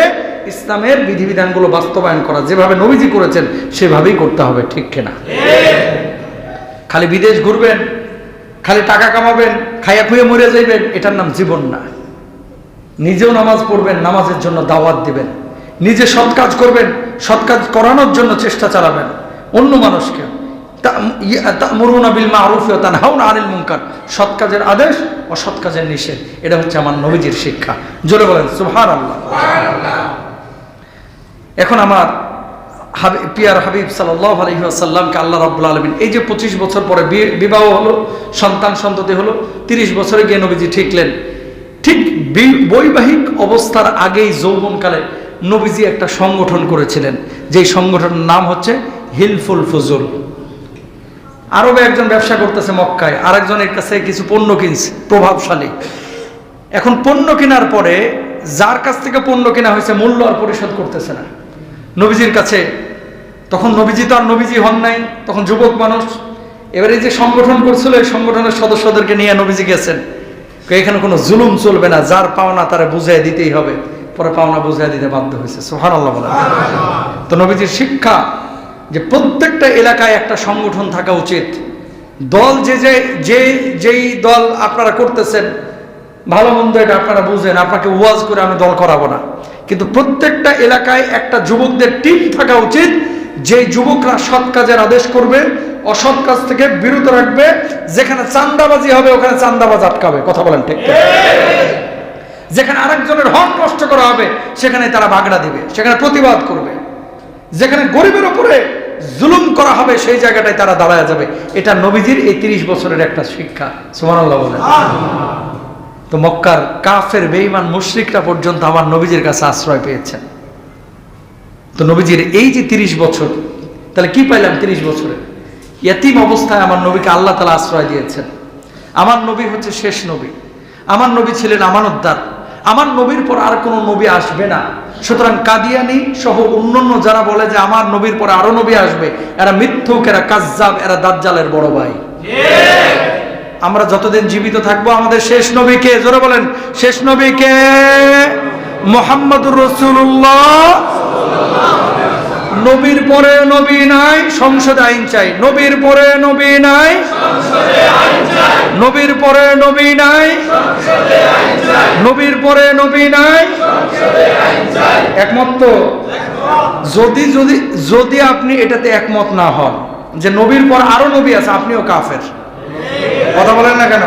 ইসলামের বিধিবিধানগুলো বাস্তবায়ন করা, যেভাবে নবীজি করেছেন সেভাবেই করতে হবে, ঠিক কিনা? খালি বিদেশ ঘুরবেন, খালি টাকা কামাবেন, খাইয়া খুঁয়ে মরে যাইবেন, এটার নাম জীবন না। নিজেও নামাজ পড়বেন, নামাজের জন্য দাওয়াত দিবেন, নিজে সৎ কাজ করবেন, সৎ কাজ করানোর জন্য চেষ্টা চালাবেন, অন্য মানুষকে তা'মুরুনা বিল মা'রুফ ওয়া তানহাউনা আনিল মুনকার, সৎ কাজের আদেশ, অসৎ কাজের নিষেধ। এটা হচ্ছে আমার নবীজির শিক্ষা। জোরে বলেন সুবহানাল্লাহ। এখন আমার পিয়ার হাবিব সাল্লাল্লাহু আলাইহি ওয়াসাল্লামকে আল্লাহ রাব্বুল আলামিন এই যে 25 বছর পরে বিবাহ হলো, সন্তান সন্ততি হলো, 30 বছরে গিয়ে নবীজি ঠিকলেন। ঠিক বৈবাহিক অবস্থার আগেই যৌবনকালে নবীজি একটা সংগঠন করেছিলেন, যেই সংগঠনের নাম হচ্ছে হিলফুল ফুজুল। আরবে একজন ব্যবসা করতেছে মক্কায়, আরেকজনের কাছে কিছু পণ্য কিনছে, প্রভাবশালী। এখন পণ্য কেনার পরে যার কাছ থেকে পণ্য কেনা হয়েছে মূল্য আর পরিশোধ করতেছে না নবীজির কাছে। তখন নবীজি তো আর নবীজি হন নাই, তখন যুবক মানুষ। এবারে যে সংগঠন করছিল, এই সংগঠনের সদস্যদেরকে নিয়ে নবীজি গেছেন, এখানে কোনো জুলুম চলবে না, যার পাওনা তারা বুঝাই দিতেই হবে। পরে পাওনা বুঝাই দিতে বাধ্য হয়েছে। সুবহানাল্লাহ বলেন। তো নবীজির শিক্ষা যে প্রত্যেকটা এলাকায় একটা সংগঠন থাকা উচিত। দল যেই দল আপনারা করতেছেন, ভালো মন্দ এটা আপনারা বুঝেন, আপনাকে ওয়াজ করে আমি দল করাবো না, কিন্তু প্রত্যেকটা এলাকায় একটা যুবকদের টিম থাকা উচিত, যে যুবকরা সৎ কাজের আদেশ করবে, অসৎ কাজ থেকে বিরত রাখবে। যেখানে চান্দাবাজি হবে ওখানে চান্দাবাজ আটকাবে, কথা বলেন ঠিক? যেখানে আরেকজনের হক নষ্ট করা হবে সেখানে তারা বাগড়া দিবে, সেখানে প্রতিবাদ করবে। যেখানে গরিবের উপরে জুলুম করা হবে সেই জায়গাটায় তারা দাঁড়ায় যাবে। এটা নবীজির এই 30 বছরের একটা শিক্ষা। সুবহানাল্লাহ বলেন। তো মক্কার কাফের বেঈমান মুশরিকরা পর্যন্ত আমার নবীজির কাছে আশ্রয় পেয়েছেন। তো নবীজির এই যে 30 বছর, তাহলে কি পাইলাম 30 বছরে? ইয়াতিম অবস্থায় আমার নবীকে আল্লাহ তাআলা আশ্রয় দিয়েছেন। আমার নবী হচ্ছে শেষ নবী, আমার নবী ছিলেন আমানতদার, আমার নবীর পর আর কোনো নবী আসবে না। সুতরাং কাদিয়ানি সহ অন্যান্য যারা বলে যে আমার নবীর পরে আরো নবী আসবে, এরা মিথ্যুক, এরা কাজ্জাব, এরা দাজ্জালের বড় ভাই। আমরা যতদিন জীবিত থাকবো আমাদের শেষ নবীকে, জোরে বলেন, শেষ নবীকে মুহাম্মদুর রাসূলুল্লাহ। নবীর পরে নবী নাই, সংসদে আইন চাই। নবীর পরে নবী নাই, নবীর পরে নবী নাই, নবীর পরে নবী নাই। একমত তো? যদি আপনি এটাতে একমত না হন যে নবীর পর আরো নবী আছে, আপনিও কাফের। কথা বলেন না কেন?